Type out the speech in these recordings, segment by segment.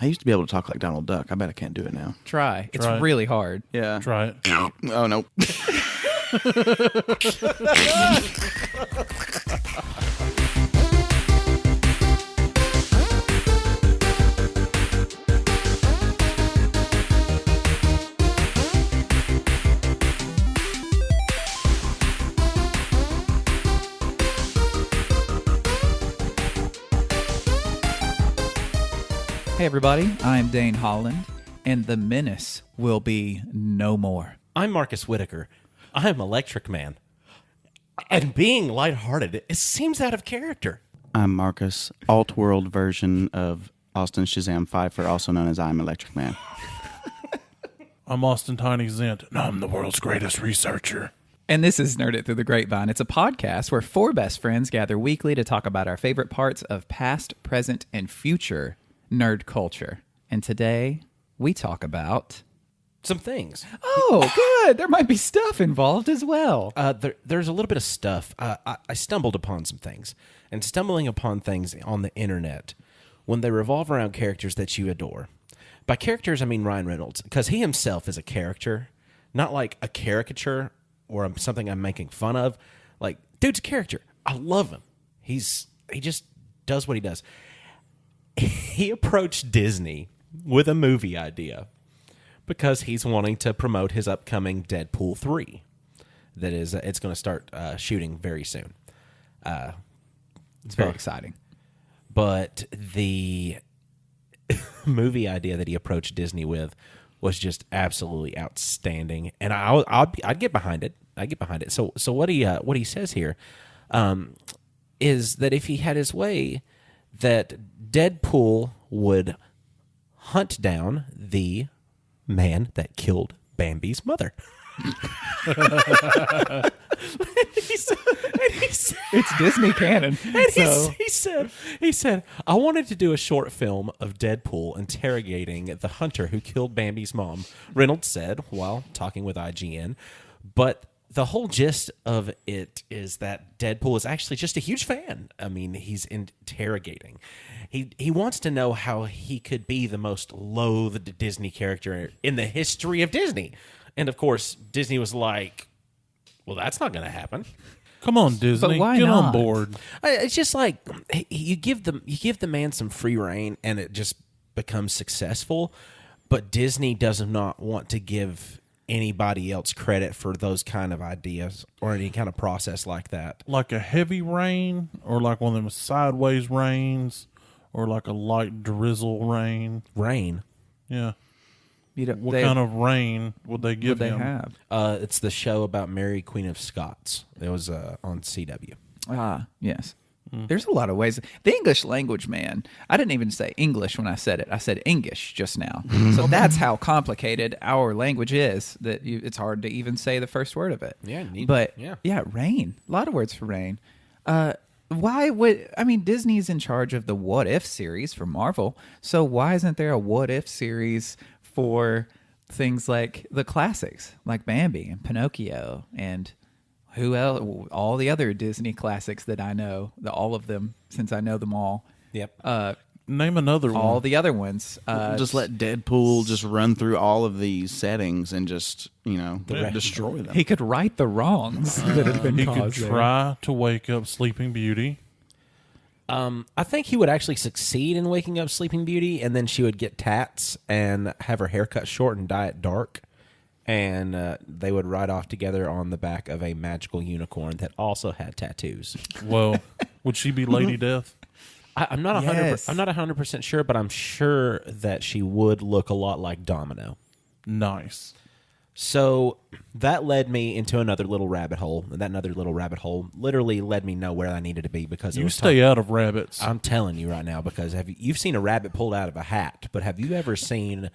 I used to be able to talk like Donald Duck. I bet I can't do it now. Try. It's Try it. really hard. Yeah. Try it. Oh, no. Hey, everybody. I'm Dane Holland, and the menace will be no more. I'm Marcus Whitaker. I'm IamELECTRICman. And being lighthearted, it seems out of character. I'm Marcus, alt-world version of Austin Shazam Pfeiffer, also known as IamELECTRICman. I'm Austin Tiny Zent, and I'm the world's greatest researcher. And this is Nerd It Through the Grapevine. It's a podcast where four best friends gather weekly to talk about our favorite parts of past, present, and future nerd culture. And today, we talk about... Some things. Oh, good. There might be stuff involved as well. There's a little bit of stuff. I stumbled upon some things. And stumbling upon things on the internet, when they revolve around characters that you adore. By characters, I mean Ryan Reynolds, because he himself is a character, not like a caricature or something I'm making fun of. Like, dude's a character. I love him. He just does what he does. He approached Disney with a movie idea because he's wanting to promote his upcoming Deadpool 3. That is, it's going to start shooting very soon. It's very exciting. But the movie idea that he approached Disney with was just absolutely outstanding, and I'd get behind it. I get behind it. So what he says here is that if he had his way, that Deadpool would hunt down the man that killed Bambi's mother. It's Disney canon. He said, I wanted to do a short film of Deadpool interrogating the hunter who killed Bambi's mom. Reynolds said while talking with IGN, but the whole gist of it is that Deadpool is actually just a huge fan. I mean, he's interrogating. He wants to know how he could be the most loathed Disney character in the history of Disney. And of course, Disney was like, well, that's not going to happen. Come on, Disney. But why Get not? on board. It's just like you give the man some free reign and it just becomes successful. But Disney does not want to give anybody else credit for those kind of ideas or any kind of process like that. Like a heavy rain, or like one of them sideways rains, or like a light drizzle rain. Rain. Yeah. You What kind of rain would they give they him? have? It's the show about Mary, Queen of Scots. It was on CW. Ah, yes. There's a lot of ways. The English language, man. I didn't even say English when I said it. I said English just now. So that's how complicated our language is, that it's hard to even say the first word of it. Yeah. Rain. A lot of words for rain. Disney's in charge of the What If series for Marvel. So why isn't there a What If series for things like the classics, like Bambi and Pinocchio and who else? All the other Disney classics that I know, all of them, since I know them all. Yep. Name another one. All the other ones. Just let Deadpool just run through all of these settings and just, destroy them. He could right the wrongs that have been He could caused there. try to wake up Sleeping Beauty. I think he would actually succeed in waking up Sleeping Beauty, and then she would get tats and have her hair cut short and dye it dark. And they would ride off together on the back of a magical unicorn that also had tattoos. Well, would she be Lady Death? I'm not 100%. Yes. I'm not 100% sure, but I'm sure that she would look a lot like Domino. Nice. So that led me into another little rabbit hole. That another little rabbit hole literally led me nowhere I needed to be because it You was stay out of rabbits. I'm telling you right now, because you've seen a rabbit pulled out of a hat, but have you ever seen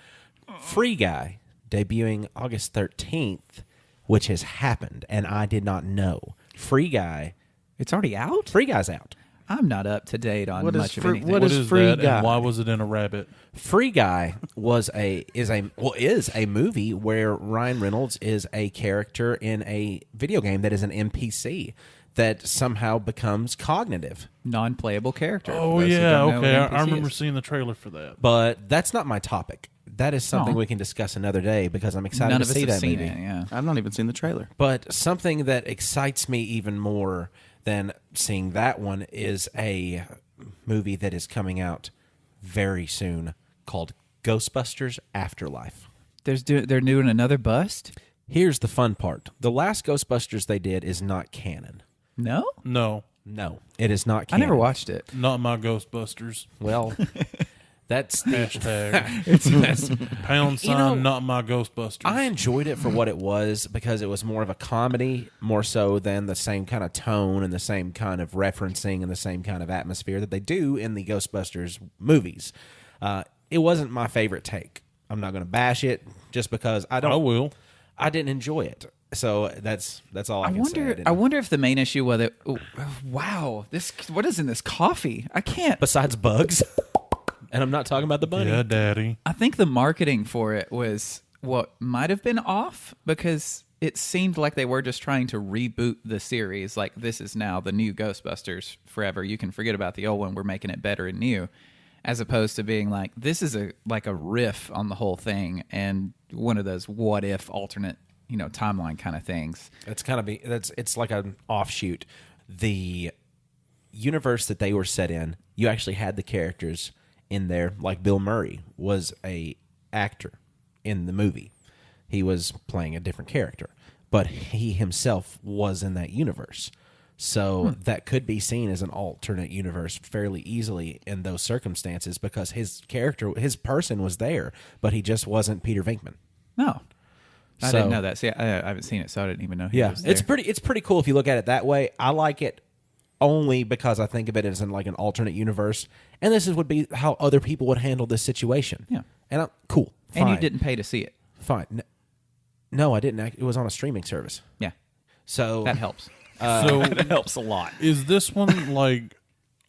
Free Guy debuting August 13th, which has happened, and I did not know. Free Guy. It's already out? Free Guy's out. I'm not up to date on What is much of free- anything. what What is is Free that, Guy? and why was it in a rabbit? Free Guy is a movie where Ryan Reynolds is a character in a video game that is an NPC that somehow becomes cognitive. Non-playable character. Oh, for those who yeah. don't know Okay. what I NPC remember is. seeing the trailer for that. But that's not my topic. That is something Oh. we can discuss another day because I'm excited None to of us see have that seen movie. it. Yeah. I've not even seen the trailer. But something that excites me even more than seeing that one is a movie that is coming out very soon called Ghostbusters Afterlife. They're doing another bust. Here's the fun part. The last Ghostbusters they did is not canon. No, No, No, it is not I canon. never watched it. not my Ghostbusters. Well, that's the... Hashtag pound sign, know, not my Ghostbusters. I enjoyed it for what it was because it was more of a comedy, more so than the same kind of tone and the same kind of referencing and the same kind of atmosphere that they do in the Ghostbusters movies. It wasn't my favorite take. I'm not going to bash it just because I will. I didn't enjoy it. So that's all I can say. I wonder if the main issue was that. Oh, wow, what is in this coffee? I can't. Besides bugs, and I'm not talking about the bunny. Yeah, Daddy. I think the marketing for it was what might have been off because it seemed like they were just trying to reboot the series. Like, this is now the new Ghostbusters forever. You can forget about the old one. We're making it better and new, as opposed to being like, this is a riff on the whole thing and one of those what if alternate, timeline kind of things. It's like an offshoot. The universe that they were set in, you actually had the characters in there. Like Bill Murray was a actor in the movie. He was playing a different character, but he himself was in that universe. So that could be seen as an alternate universe fairly easily in those circumstances because his person was there, but he just wasn't Peter Venkman. No. I So- didn't know that. See, I haven't seen it, so I didn't even know he was there. It's pretty cool if you look at it that way. I like it only because I think of it as in like an alternate universe, and would be how other people would handle this situation. Yeah. And cool. And you fine, didn't pay to see it. Fine. No, I didn't. It was on a streaming service. Yeah. So That helps. So That helps a lot. is this one like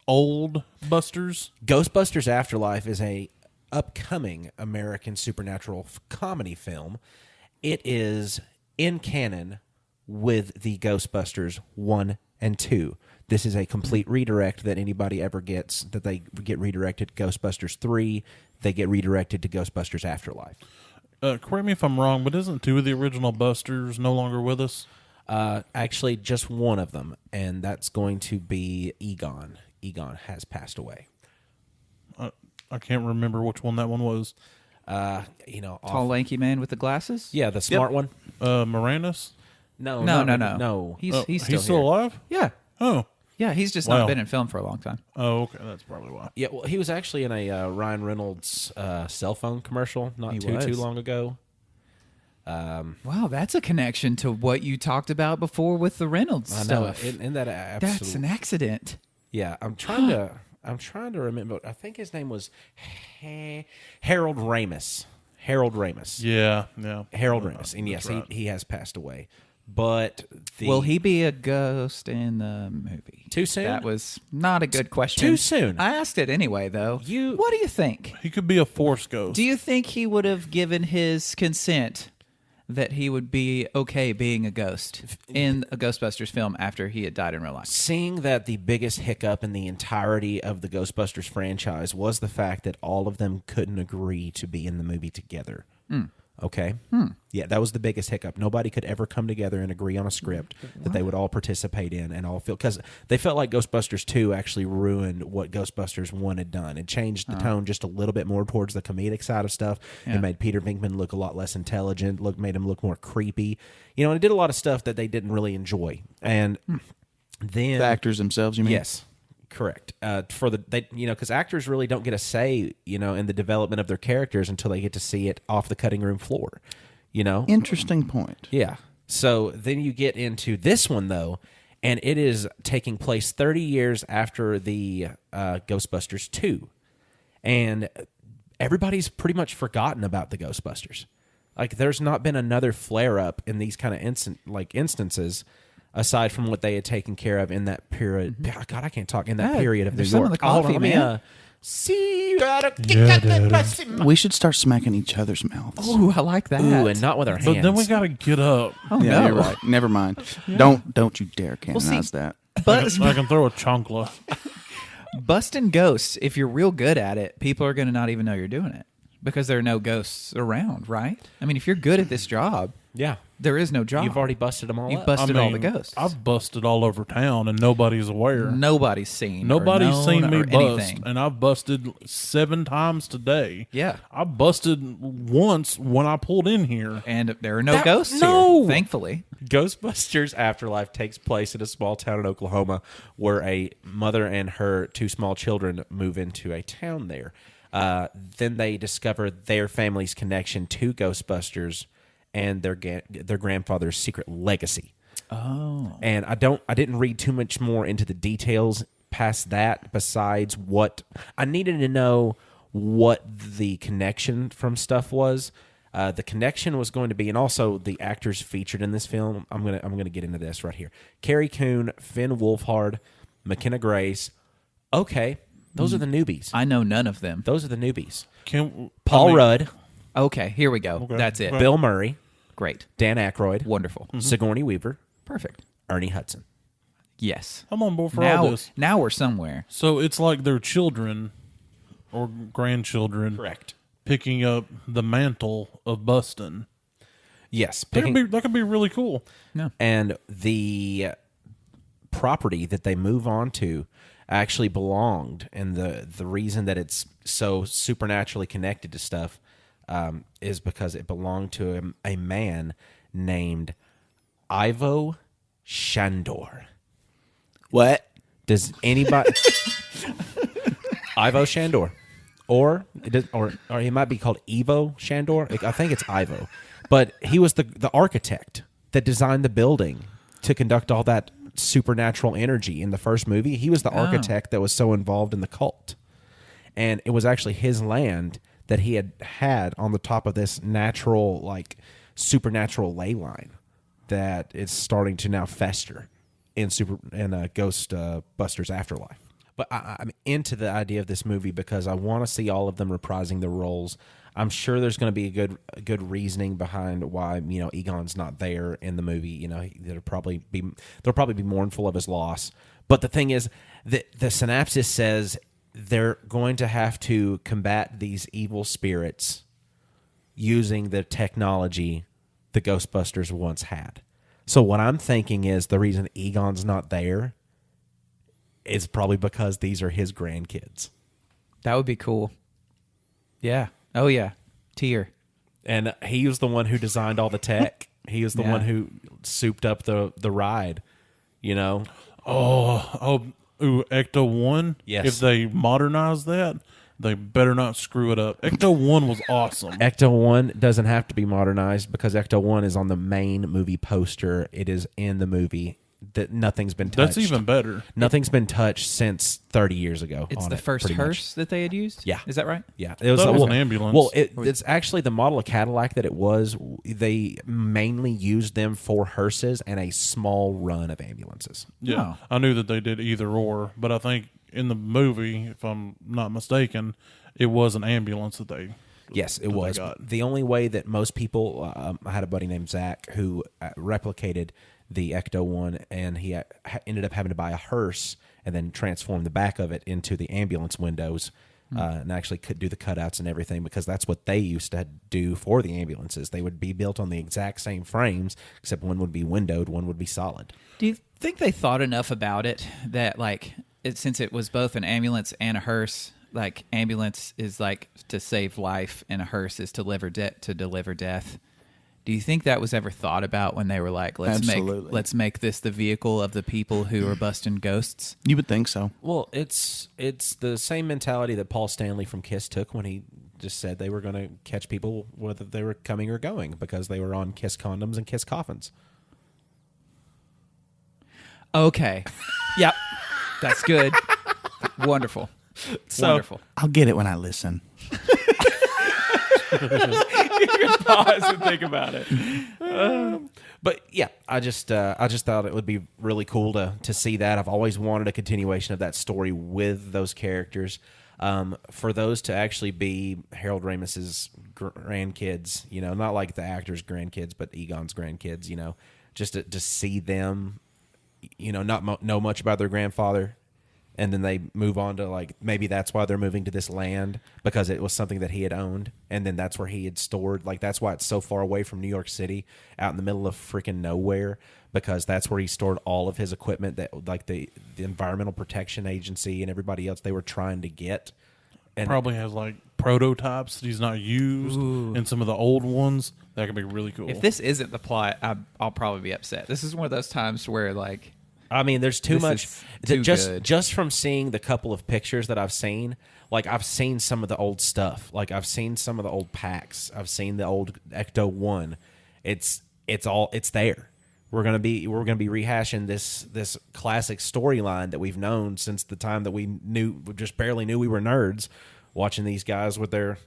old Busters? Ghostbusters Afterlife is a upcoming American supernatural comedy film. It is in canon with the Ghostbusters 1 and 2. This is a complete redirect that anybody ever gets, that they get redirected to Ghostbusters 3, they get redirected to Ghostbusters Afterlife. Correct me if I'm wrong, but isn't two of the original Busters no longer with us? Actually, just one of them, and that's going to be Egon. Egon has passed away. I can't remember which one that one was. Tall, lanky man with the glasses? Yeah, the smart one. Moranis? No. No. He's still here. alive? Yeah. Oh. Yeah, he's just Wow. not been in film for a long time. Oh, okay. That's probably why. Yeah, well, he was actually in a Ryan Reynolds cell phone commercial not He too was. long ago. Wow, that's a connection to what you talked about before with the Reynolds I know. stuff. In that That's an accident. Yeah, I'm trying to remember. I think his name was Harold Ramis. Harold Ramis. Yeah. Harold Ramis. And yes, That's right. he has passed away. But Will he be a ghost in the movie? Too soon? That was not a good question. Too soon. I asked it anyway, though. What do you think? He could be a Force ghost. Do you think he would have given his consent that he would be okay being a ghost in a Ghostbusters film after he had died in real life? Seeing that the biggest hiccup in the entirety of the Ghostbusters franchise was the fact that all of them couldn't agree to be in the movie together. Okay? Yeah, that was the biggest hiccup. Nobody could ever come together and agree on a script that they would all participate in and all feel... Because they felt like Ghostbusters 2 actually ruined what Ghostbusters 1 had done. It changed the tone just a little bit more towards the comedic side of stuff. Yeah. It made Peter Venkman look a lot less intelligent, made him look more creepy. And it did a lot of stuff that they didn't really enjoy. And then... The actors themselves, you mean? Yes, correct. Because actors really don't get a say, in the development of their characters until they get to see it off the cutting room floor. Interesting point. Yeah. So then you get into this one though, and it is taking place 30 years after the Ghostbusters 2, and everybody's pretty much forgotten about the Ghostbusters. Like, there's not been another flare up in these kind of instances. Aside from what they had taken care of in that period, God, I can't talk in that period of New there's some York. of the coffee, Hold on, man. See, you gotta Yeah, Daddy. We should start smacking each other's mouths. Ooh, I like that. Ooh, and not with our hands. But then we got to get up. Oh, Yeah, no. you're right. Never mind. Don't you dare canonize that. I can throw a chancla. Busting ghosts, if you're real good at it, people are going to not even know you're doing it because there are no ghosts around, right? I mean, if you're good at this job, Yeah. there is no job. You've already busted them all You've up. busted all the ghosts. I've busted all over town and nobody's aware. Nobody's seen. Nobody's or known seen me or bust, anything. and I've busted 7 times today. Yeah. I busted once when I pulled in here. And there are no ghosts no. here, thankfully. Ghostbusters Afterlife takes place in a small town in Oklahoma where a mother and her 2 small children move into a town there. Then they discover their family's connection to Ghostbusters and their grandfather's secret legacy. Oh. And I didn't read too much more into the details past that, besides what I needed to know what the connection from stuff was. The connection was going to be, and also the actors featured in this film. I'm gonna get into this right here. Carrie Coon, Finn Wolfhard, McKenna Grace. Okay, those are the newbies. I know none of them. Those are the newbies. Paul Rudd, Okay, here we go. That's it. Bill Murray, Great. Dan Aykroyd, Wonderful. Sigourney Weaver, Perfect. Ernie Hudson. Yes. I'm on board for all Now, this. now we're somewhere. So it's like their children or grandchildren Correct. picking up the mantle of Bustin. Yes, That could be really cool. No. and the property that they move on to actually belonged, and the reason that it's so supernaturally connected to stuff is because it belonged to a man named Ivo Shandor. What? Does anybody Ivo Shandor, or he might be called Evo Shandor? I think it's Ivo, but he was the architect that designed the building to conduct all that supernatural energy in the first movie. He was the architect that was so involved in the cult, and it was actually his land that he had on the top of this natural, like supernatural ley line that is starting to now fester in Ghostbusters Afterlife. But I'm into the idea of this movie because I want to see all of them reprising their roles. I'm sure there's going to be a good reasoning behind why Egon's not there in the movie. They'll probably be mournful of his loss. But the thing is, the synopsis says they're going to have to combat these evil spirits using the technology the Ghostbusters once had. So what I'm thinking is the reason Egon's not there is probably because these are his grandkids. That would be cool. Yeah. Oh, yeah. Tier. And he was the one who designed all the tech. He was the Yeah. one who souped up the ride, Ecto 1? Yes. If they modernize that, they better not screw it up. Ecto 1 was awesome. Ecto 1 doesn't have to be modernized because Ecto 1 is on the main movie poster. It is in the movie. That nothing's been touched. That's even better. Nothing's been touched since 30 years ago. It's on the it, first pretty much. hearse that they had used? Yeah. Is that right? Yeah, it was, That was an ambulance. Well, it's actually the model of Cadillac that it was. They mainly used them for hearses and a small run of ambulances. Yeah. Oh. I knew that they did either or, but I think in the movie, if I'm not mistaken, it was an ambulance that they. Yes, it that they was. got. The only way that most people, I had a buddy named Zach who replicated the Ecto 1, and he ended up having to buy a hearse and then transform the back of it into the ambulance windows and actually could do the cutouts and everything, because that's what they used to do for the ambulances. They would be built on the exact same frames, except one would be windowed, one would be solid. Do you think they thought enough about it that, since it was both an ambulance and a hearse, ambulance is to save life and a hearse is to deliver death? Do you think that was ever thought about when they were Absolutely. let's make this the vehicle of the people who are busting ghosts? You would think so. Well, it's the same mentality that Paul Stanley from Kiss took when he just said they were going to catch people whether they were coming or going because they were on Kiss condoms and Kiss coffins. Okay. Yep. That's good. Wonderful. Wonderful. I'll get it when I listen. Pause and think about it. But yeah, I just thought it would be really cool to see that. I've always wanted a continuation of that story with those characters. For those to actually be Harold Ramis's grandkids, not like the actor's grandkids, but Egon's grandkids, just to see them, not know much about their grandfather. And then they move on to like, maybe that's why they're moving to this land, because it was something that he had owned. And then that's where he had stored. Like, that's why it's so far away from New York City, out in the middle of freaking nowhere, because that's where he stored all of his equipment that like the Environmental Protection Agency and everybody else, they were trying to get. And probably has like prototypes that he's not used, and some of the old ones that could be really cool. If this isn't the plot, I'll probably be upset. This is one of those times where like, I mean, there's too This much. is too good. Just from seeing the couple of pictures that I've seen, like I've seen some of the old stuff. Like I've seen some of the old packs. I've seen the old Ecto-1. It's there. We're gonna be rehashing this classic storyline that we've known since the time that we just barely knew we were nerds, watching these guys with their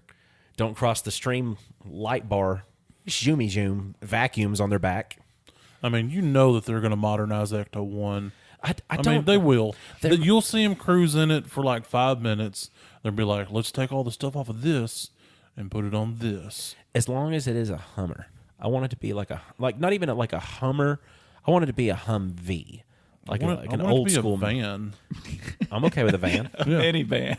"Don't Cross the Stream" light bar, zoomy zoom vacuums on their back. I mean, that they're going to modernize Ecto-1. I mean, they will. You'll see him cruise in it for like 5 minutes. They'll be like, let's take all the stuff off of this and put it on this. As long as it is a Hummer. I want it to be like not even like a Hummer. I want it to be a Humvee, like an old school van. I'm okay with a van. any van.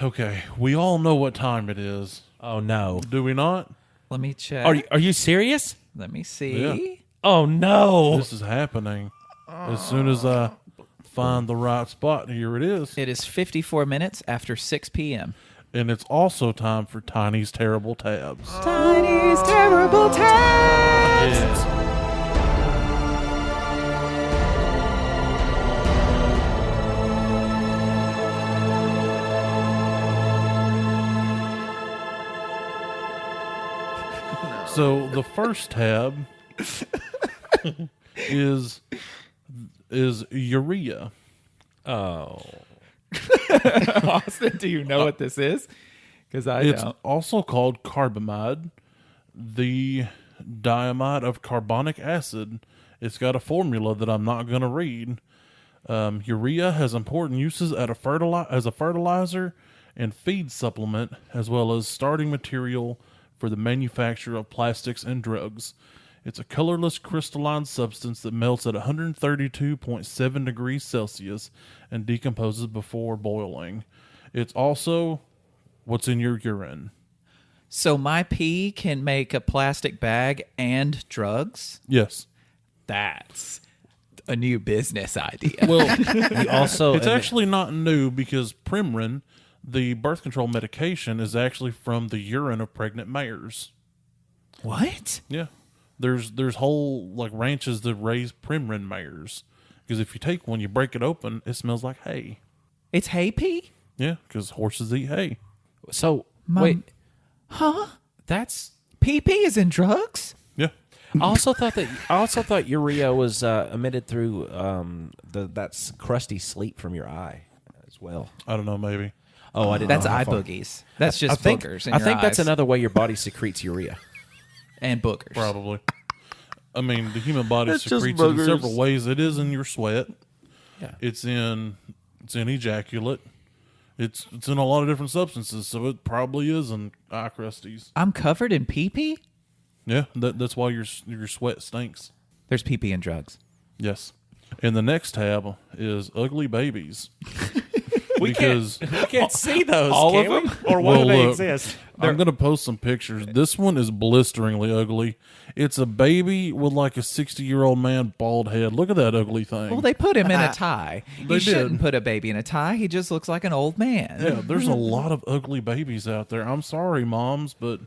Okay, we all know what time it is. Oh no! Do we not? Let me check. Are you serious? Let me see. Yeah. Oh no! This is happening. As soon as I find the right spot, here it is. It is 54 minutes after 6 p.m. And it's also time for Tiny's Terrible Tabs. Tiny's Terrible Tabs. Yes. So the first tab is urea. Oh, Austin, do you know what this is? Because It's don't. also called carbamide, the diamide of carbonic acid. It's got a formula that I'm not going to read. Urea has important uses as a fertilizer and feed supplement, as well as starting material for the manufacture of plastics and drugs. It's a colorless crystalline substance that melts at 132.7 degrees Celsius and decomposes before boiling. It's also what's in your urine. So my pee can make a plastic bag and drugs? Yes. That's a new business idea. Well, you also it's actually not new because Premarin, the birth control medication, is actually from the urine of pregnant mares. What? Yeah. There's whole like ranches that raise Premarin mares. Because if you take one, you break it open, it smells like hay. It's hay pee? Yeah, because horses eat hay. So Mom- wait, Huh? that's. Pee pee is in drugs? Yeah. I also thought urea was emitted through that crusty sleep from your eye as well. I don't know, maybe. Oh, I didn't. That's know how eye far. boogies. That's just I think, boogers in I your think that's eyes. another way your body secretes urea. And boogers. Probably. I mean, the human body That's just secretes it in boogers. several ways. It is in your sweat. Yeah. It's in ejaculate. It's in a lot of different substances, so it probably is in eye crusties. I'm covered in pee pee? Yeah, that's why your sweat stinks. There's pee pee and drugs. Yes. And the next tab is ugly babies. We because can't see those. All can of we? them? Or why Well, do they look, exist? I'm going to post some pictures. This one is blisteringly ugly. It's a baby with like a 60-year-old man bald head. Look at that ugly thing. Well, they put him in a tie. They You shouldn't did. put a baby in a tie. He just looks like an old man. Yeah, there's a lot of ugly babies out there. I'm sorry, moms, but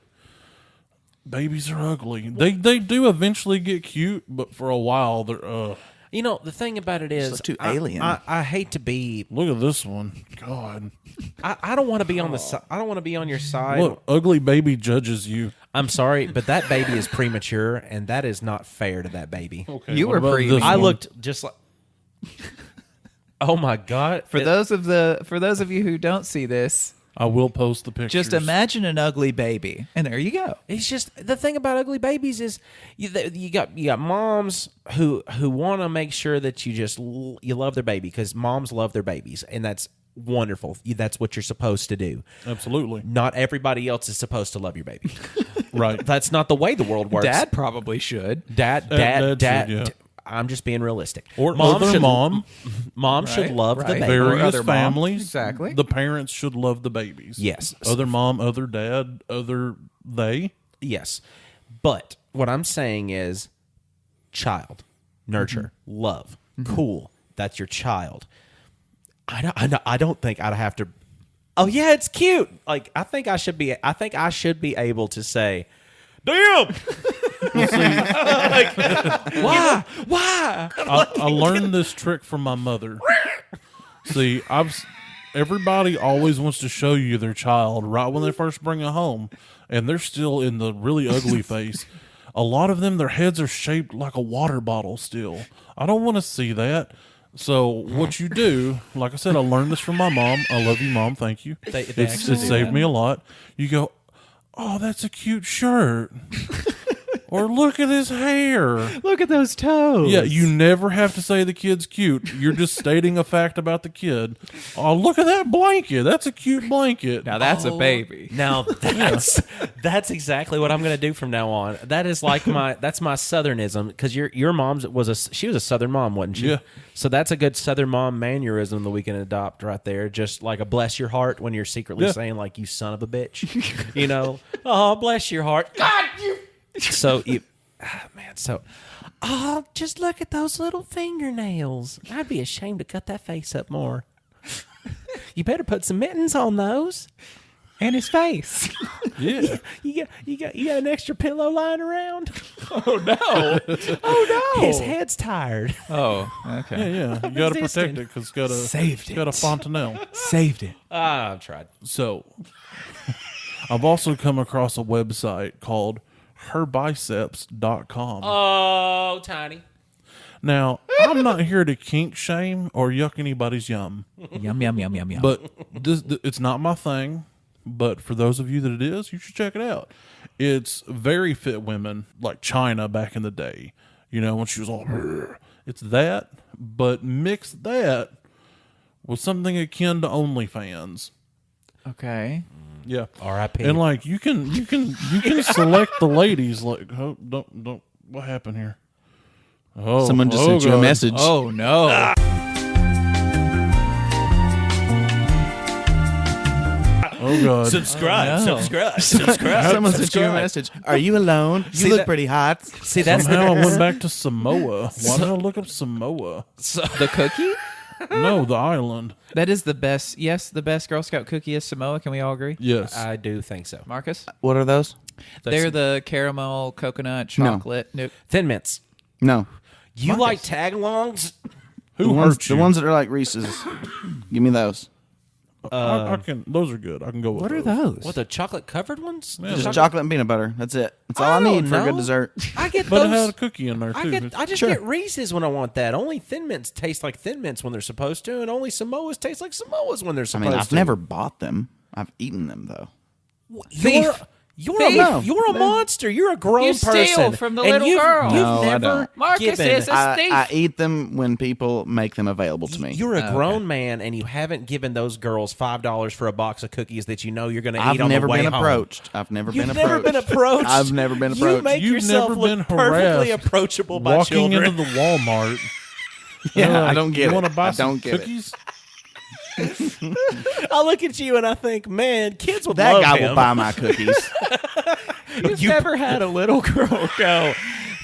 babies are ugly. They do eventually get cute, but for a while they're You know, the thing about it is, look too alien. I hate to be. look at this one. God. I don't want to be on the side. I don't want to be on your side. Look, ugly baby judges you. I'm sorry, but that baby is premature, and that is not fair to that baby. Okay, You what were about pre- this I one? looked just like. Oh my god! For those of you who don't see this, I will post the pictures. just imagine an ugly baby, and there you go. It's just the thing about ugly babies is you got moms who want to make sure that you love their baby because moms love their babies, and that's wonderful. That's what you're supposed to do. Absolutely. Not everybody else is supposed to love your baby. Right. That's not the way the world works. Dad probably should. Dad. Dad should, yeah. I'm just being realistic. Or mom other should, mom. Mom should Right, love the right. baby. Various other mom. families. Exactly. The parents should love the babies. Yes. Other mom, other dad, other they. Yes. But what I'm saying is child, nurture, love, cool. That's your child. I don't think I'd have to. Oh yeah, it's cute. Like I think I should be able to say, damn. Why? Why? I learned this trick from my mother. See, everybody always wants to show you their child right when they first bring it home, and they're still in the really ugly face. A lot of them, their heads are shaped like a water bottle still. I don't want to see that. So what you do, like I said, I learned this from my mom. I love you, Mom. Thank you. They It actually do saved that. me a lot. You go, oh, that's a cute shirt. Or look at his hair. Look at those toes. Yeah, you never have to say the kid's cute. You're just stating a fact about the kid. Oh, look at that blanket. That's a cute blanket. Now that's a baby. Now that's exactly what I'm going to do from now on. That is like that's my Southernism because your mom's was a Southern mom, wasn't she? Yeah. So that's a good Southern mom mannerism that we can adopt right there. Just like a bless your heart when you're secretly saying like you son of a bitch, you know. Oh, bless your heart, God, you. So you, man. So, oh, just look at those little fingernails. I'd be ashamed to cut that face up more. You better put some mittens on those. And his face. Yeah. You got an extra pillow lying around? Oh no. Oh no! His head's tired. Oh, Yeah, okay. yeah. You got to protect Resistant. it because it's Saved got a it. fontanelle. Saved it. I've tried. So, I've also come across a website called herbiceps.com. Oh, tiny. Now, I'm not here to kink shame or yuck anybody's yum, Yum yum yum yum yum. but it's not my thing. But for those of you that it is, you should check it out. It's very fit women, like China back in the day. You know, when she was all, "Brr." It's that, but mix that with something akin to OnlyFans. Okay. Yeah, R.I.P. and like you can select the ladies. Like, oh, don't. What happened here? Oh, Someone just sent you a God. message. Oh no. Oh God! subscribe. Oh, no. Subscribe. Someone sent you a message. Are you alone? You See look that- pretty hot. See, that's Somehow I went back to Samoa. Why did I look up Samoa? The cookie? No, the island. That is the best. Yes, the best Girl Scout cookie is Samoa. Can we all agree? Yes. I do think so. Marcus? What are those? They're the caramel, coconut, chocolate. No. Thin Mints. No. You like tag-alongs? Who The ones, hurt you? the ones that are like Reese's. Give me those. I can. Those are good. I can go with. What are those. those? What, the chocolate-covered ones? Yeah, Just chocolate and peanut butter. That's it. That's all I need for a good dessert. I get But those. it had a cookie in there too. I just get Reese's when I want that. Only Thin Mints taste like Thin Mints when they're supposed to, and only Samoas taste like Samoas when they're I supposed mean, to. I've never bought them. I've eaten them though. Thief. You're a monster. You're a grown You person. steal from the and little girl. You've No, I never don't. Marcus given, is a thief. I eat them when people make them available to me. You're a grown man, and you haven't given those girls $5 for a box of cookies that you know you're going to I've eat on never the way been home. approached. I've never You've been never approached. been approached. I've never been You approached. make You've yourself never look been perfectly harassed approachable by Walking children. into the Walmart. Yeah, they're I like, don't get you it. want to buy I some don't get it. cookies? I look at you and I think, man, kids would That love guy him. will buy my cookies. You've never had a little girl go,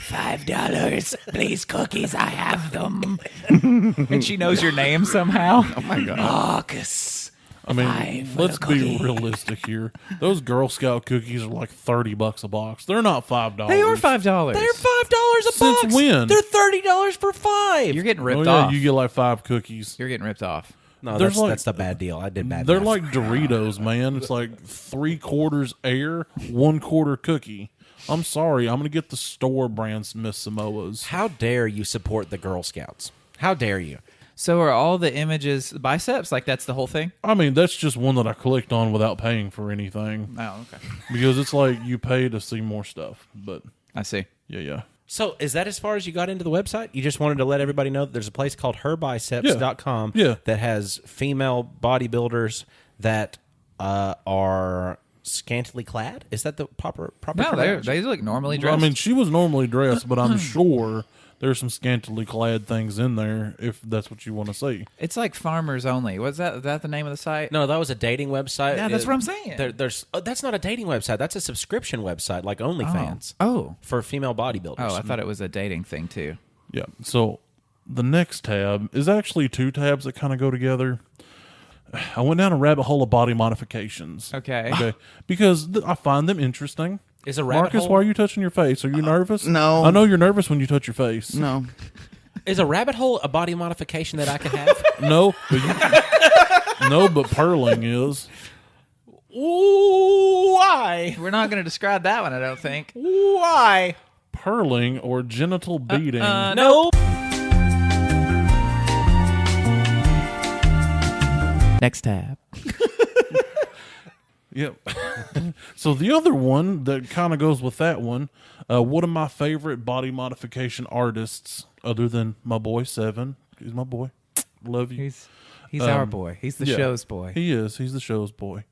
$5, please, cookies, I have them. And she knows your name somehow. Oh my God. Marcus. I mean, let's be realistic here. Those Girl Scout cookies are like $30 a box. They're not $5. They are $5. They're $5 a Since box. when? They're $30 for 5. You're getting Oh ripped yeah, off. you get like 5 cookies. You're getting ripped off. No, There's that's the bad deal. I did bad. They're math. like Doritos, man. It's like 3/4 air, 1/4 cookie. I'm sorry. I'm gonna get the store brand Miss Samoas. How dare you support the Girl Scouts? How dare you? So are all the images biceps? Like that's the whole thing? I mean, that's just one that I clicked on without paying for anything Oh, okay. because it's like you pay to see more stuff. But I see. yeah. So is that as far as you got into the website? You just wanted to let everybody know that there's a place called herbiceps.com that has female bodybuilders that are scantily clad? Is that the proper No, terminology? they look normally dressed. I mean, she was normally dressed, but I'm sure there's some scantily clad things in there if that's what you want to see. It's like Farmers Only. Was that the name of the site? No, that was a dating website. Yeah, that's what I'm saying. That's not a dating website. That's a subscription website like OnlyFans. Oh. For female bodybuilders. Oh, I thought it was a dating thing too. Yeah. So the next tab is actually two tabs that kind of go together. I went down a rabbit hole of body modifications. Okay. Because I find them interesting. Is a rabbit Marcus, hole? why are you touching your face? Are you nervous? no. I know you're nervous when you touch your face. No. Is a rabbit hole a body modification that I can have? No. But purling is. Why? We're not going to describe that one, I don't think. Why? Purling or genital beating. Nope. Next tab. Yep. So the other one that kind of goes with that one, one of my favorite body modification artists, other than my boy Seven, he's my boy, love you. He's our boy. He's the show's boy. He is. He's the show's boy.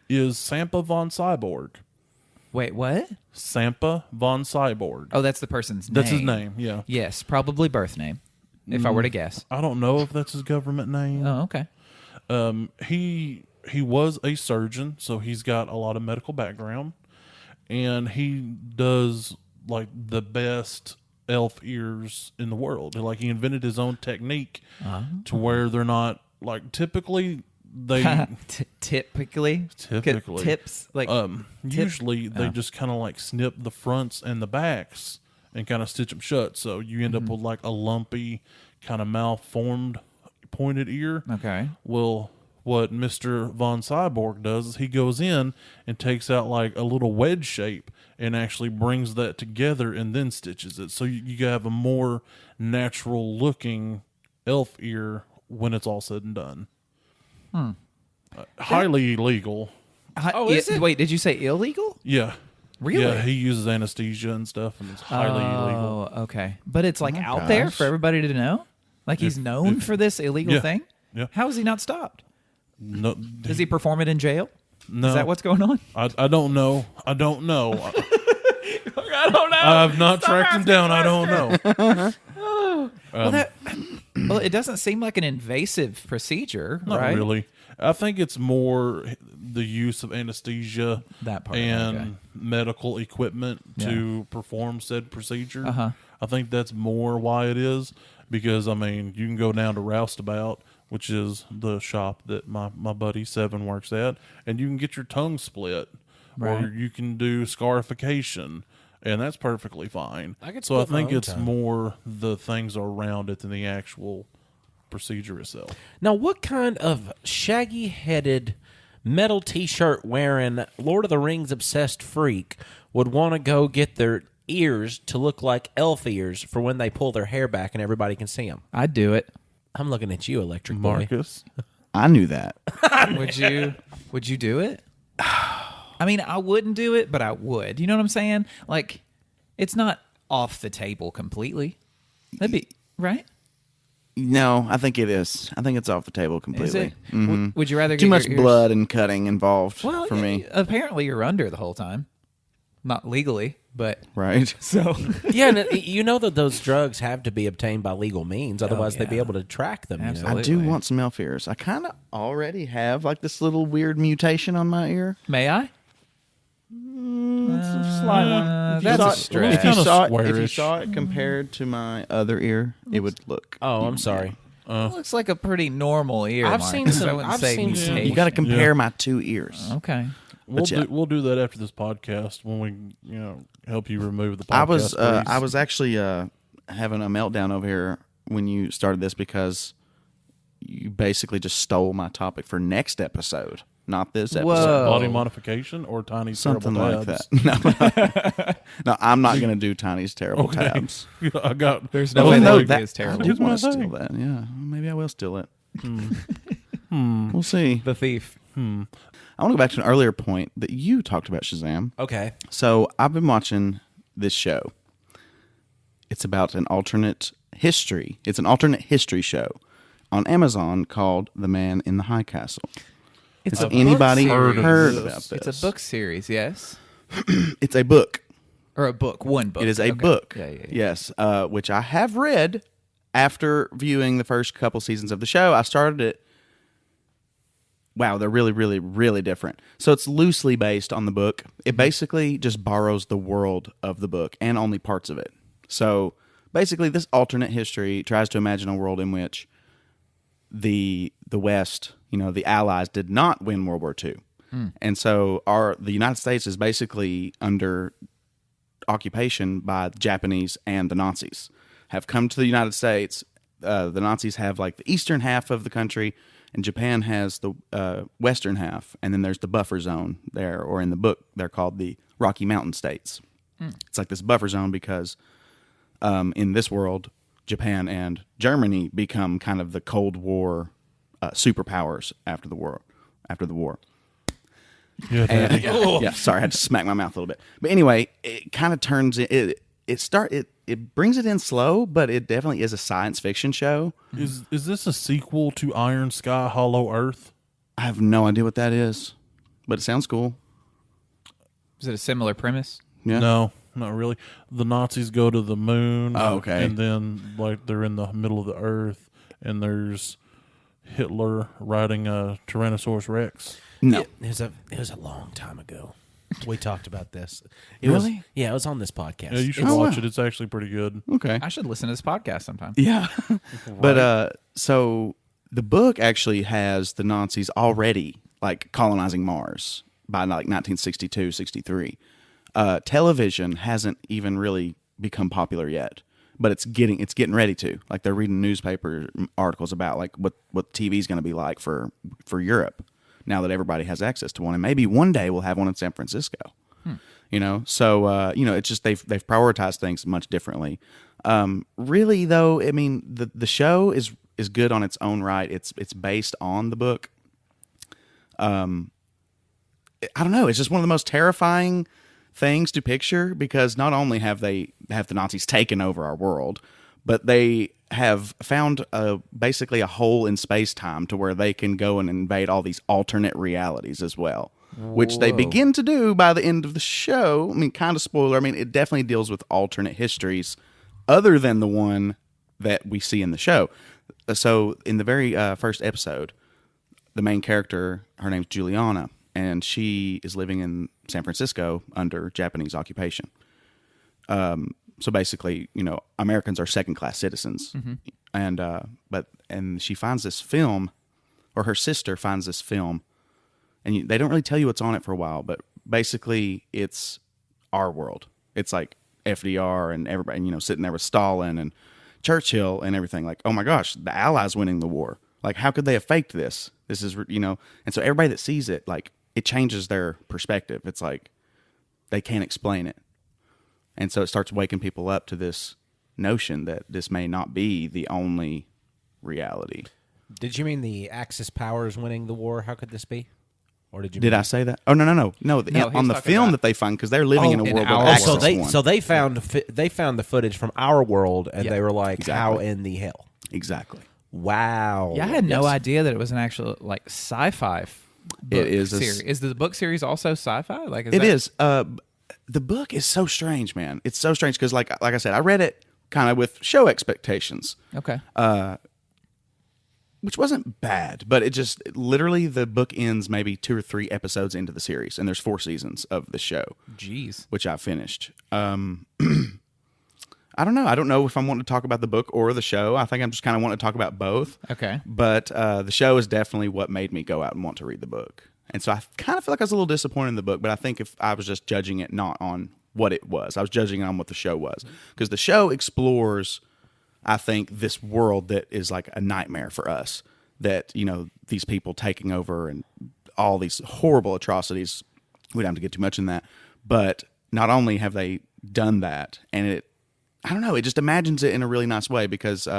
Is Sampa von Cyborg. Wait, what? Sampa von Cyborg. Oh, that's the person's name. That's his name. Yeah. Yes, probably birth name, if I were to guess. I don't know if that's his government name. Oh, okay. He was a surgeon, so he's got a lot of medical background, and he does like the best elf ears in the world. Like he invented his own technique to where they're not like typically they Typically tips like usually they just kind of like snip the fronts and the backs and kind of stitch them shut, so you end up with like a lumpy kind of malformed pointed ear. Okay. Well, what Mr. Von Cyborg does is he goes in and takes out like a little wedge shape and actually brings that together and then stitches it. So you have a more natural looking elf ear when it's all said and done. Highly illegal. Is it? Wait, did you say illegal? Yeah. Really? Yeah, he uses anesthesia and stuff, and it's highly illegal. Oh, okay. But it's like out there for everybody to know? Like he's known for this illegal thing? Yeah. How is he not stopped? No, Does he perform it in jail? no. Is that what's going on? I don't know. I don't know. I don't know. I've not tracked him down. I don't know. Well, it doesn't seem like an invasive procedure, Not right? really. I think it's more the use of anesthesia That part, and okay. medical equipment to perform said procedure. Uh-huh. I think that's more why it is, because, I mean, you can go down to Roustabout, which is the shop that my buddy Seven works at, and you can get your tongue split, Right. or you can do scarification, and that's perfectly fine. I could so I split my think own it's tongue. more the things around it than the actual procedure itself. Now, what kind of shaggy-headed, metal T-shirt wearing, Lord of the Rings obsessed freak would want to go get their ears to look like elf ears for when they pull their hair back and everybody can see them? I'd do it. I'm looking at you, Electric Boy. Marcus? I knew that. Would you do it? I mean, I wouldn't do it, but I would. You know what I'm saying? Like, it's not off the table completely. That'd be right. No, I think it is. I think it's off the table completely. Is it? Mhm. Would you rather Too get much your ears- blood and cutting involved for me, Apparently, you're under the whole time. Not legally, but right? so. Yeah, and you know that those drugs have to be obtained by legal means, otherwise they'd be yeah. able to track them. You know? Absolutely. I do want some elf ears. I kind of already have like this little weird mutation on my ear. May I? It's a slight one. That's saw a it- stretch. If you Kinda saw it, squarish. compared to my other ear, it would look. Oh, I'm sorry. Looks like a pretty normal ear. I've Mark. seen some- I wouldn't I've say seen mutation. some- You got to compare my two ears. Okay. We'll do that after this podcast when we help you remove the podcast. I was actually having a meltdown over here when you started this because you basically just stole my topic for next episode, not this episode. Whoa. body modification or Tiny's Something terrible like tabs. that. No, I'm not going to do Tiny's terrible tabs. I got. There's I no was way that no, would be that as terrible. I do want Here's to my steal thing. that. Yeah, maybe I will steal it. We'll see. The thief. I want to go back to an earlier point that you talked about Shazam. Okay. So I've been watching this show, It's about an alternate history. It's an alternate history show on Amazon called The Man in the High Castle. It's Has a book anybody series. heard about this? It's a book series, yes, It's a book. or a book. One book. It is a Okay. book. Yeah. Yes, which I have read after viewing the first couple seasons of the show. I started it. Wow, they're really, really, really different. So it's loosely based on the book. It basically just borrows the world of the book and only parts of it. So basically, this alternate history tries to imagine a world in which the West, the Allies, did not win World War II. And so the United States is basically under occupation by the Japanese and the Nazis. Have come to the United States. The Nazis have like the eastern half of the country, and Japan has the western half. And then there's the buffer zone there, or in the book, they're called the Rocky Mountain States. It's like this buffer zone because in this world, Japan and Germany become kind of the Cold War superpowers after the war. Yeah, And, yeah, sorry, I had to smack my mouth a little bit. But anyway, it kind of turns it brings it in slow, but it definitely is a science fiction show. Is this a sequel to Iron Sky, Hollow Earth? I have no idea what that is, but it sounds cool. Is it a similar premise? Yeah. No, not really. The Nazis go to the moon. Oh, okay. And then like they're in the middle of the earth, and there's Hitler riding a Tyrannosaurus Rex. No. It was a long time ago. We talked about this. Really? It was on this podcast. Yeah, you should Oh, watch wow. it. It's actually pretty good. Okay. I should listen to this podcast sometime. Yeah. But so the book actually has the Nazis already like colonizing Mars by like 1962, 63. Television hasn't even really become popular yet, but it's getting ready to. Like they're reading newspaper articles about like what TV is going to be like for Europe now that everybody has access to one, and maybe one day we'll have one in San Francisco. So it's just they've prioritized things much differently. Really though, I mean the show is good on its own right. It's based on the book. I don't know. It's just one of the most terrifying things to picture because not only have the Nazis taken over our world, but they have found basically a hole in space-time to where they can go and invade all these alternate realities as well, which they begin to do by the end of the show. I mean, kind of spoiler. I mean, it definitely deals with alternate histories other than the one that we see in the show. So in the very first episode, the main character, her name's Juliana, and she is living in San Francisco under Japanese occupation. So basically, Americans are second-class citizens, and she finds this film, or her sister finds this film, and they don't really tell you what's on it for a while, but basically it's our world. It's like FDR and everybody, sitting there with Stalin and Churchill and everything. Like, oh my gosh, the Allies winning the war. Like, how could they have faked this? This is, and so everybody that sees it, like, it changes their perspective. It's like they can't explain it. And so it starts waking people up to this notion that this may not be the only reality. Did you mean the Axis powers winning the war? How could this be? Or did you? Did I say that? Oh no. No, he's On the talking film about- that they find because they're living in a in world our of Axis world. So they one. they found the footage from our world, and Yeah, they were like, exactly. "How in the hell?" Exactly. Wow. Yeah, I had no Yes. idea that it was an actual like sci-fi book It is a series. Is the book series also sci-fi? Like It is. The book is so strange, man. It's so strange because, like I said, I read it kind of with show expectations, Okay. which wasn't bad, but it just literally the book ends maybe 2 or 3 episodes into the series, and there's 4 seasons of the show, Jeez. which I finished. I don't know. I don't know if I'm wanting to talk about the book or the show. I think I'm just kind of wanting to talk about both. Okay. But the show is definitely what made me go out and want to read the book. And so I kind of feel like I was a little disappointed in the book, but I think if I was just judging it not on what it was, I was judging it on what the show was. Because the show explores, I think, this world that is like a nightmare for us. That, you know, these people taking over and all these horrible atrocities. We don't have to get too much in that. But not only have they done that, and it, I don't know, it just imagines it in a really nice way because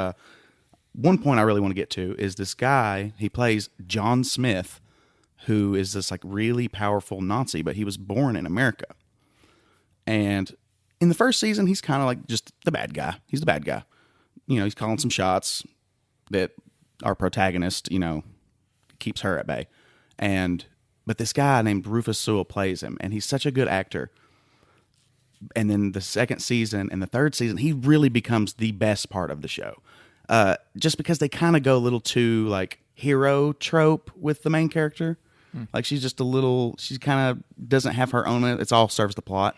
one point I really want to get to is this guy, he plays John Smith, who is this like really powerful Nazi, but he was born in America. And in the first season, he's kind of like just the bad guy. He's the bad guy. You know, he's calling some shots that our protagonist, you know, keeps her at bay. But this guy named Rufus Sewell plays him, and he's such a good actor. And then the second season and the third season, he really becomes the best part of the show. Just because they kind of go a little too like hero trope with the main character. Like she kind of doesn't have her own, it's all serves the plot.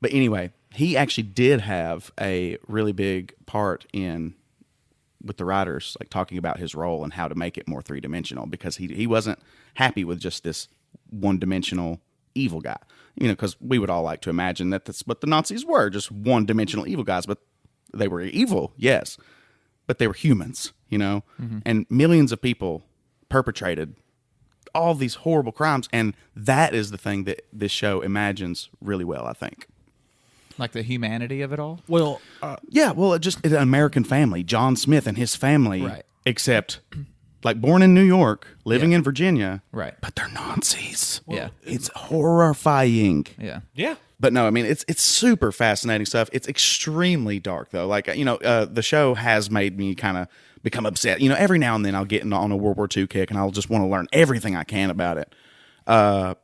But anyway, he actually did have a really big part with the writers, like talking about his role and how to make it more three-dimensional, because he wasn't happy with just this one-dimensional evil guy. You know, because we would all like to imagine that that's what the Nazis were, just one-dimensional evil guys. But they were evil, yes, but they were humans, you know? And millions of people perpetrated all these horrible crimes, and that is the thing that this show imagines really well, I think. Like the humanity of it all? Well, Just an American family, John Smith and his family, Right. except like born in New York, living in Virginia, Right. but they're Nazis. Yeah. It's horrifying. Yeah. Yeah. But no, I mean, it's super fascinating stuff. It's extremely dark, though. Like, you know, the show has made me kind of become upset. You know, every now and then I'll get on a World War II kick, and I'll just want to learn everything I can about it. But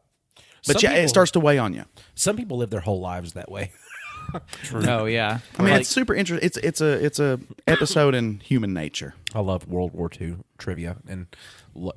it starts to weigh on you. Some people live their whole lives that way. true. Oh, yeah. I mean, it's super interesting. It's a episode in human nature. I love World War II trivia and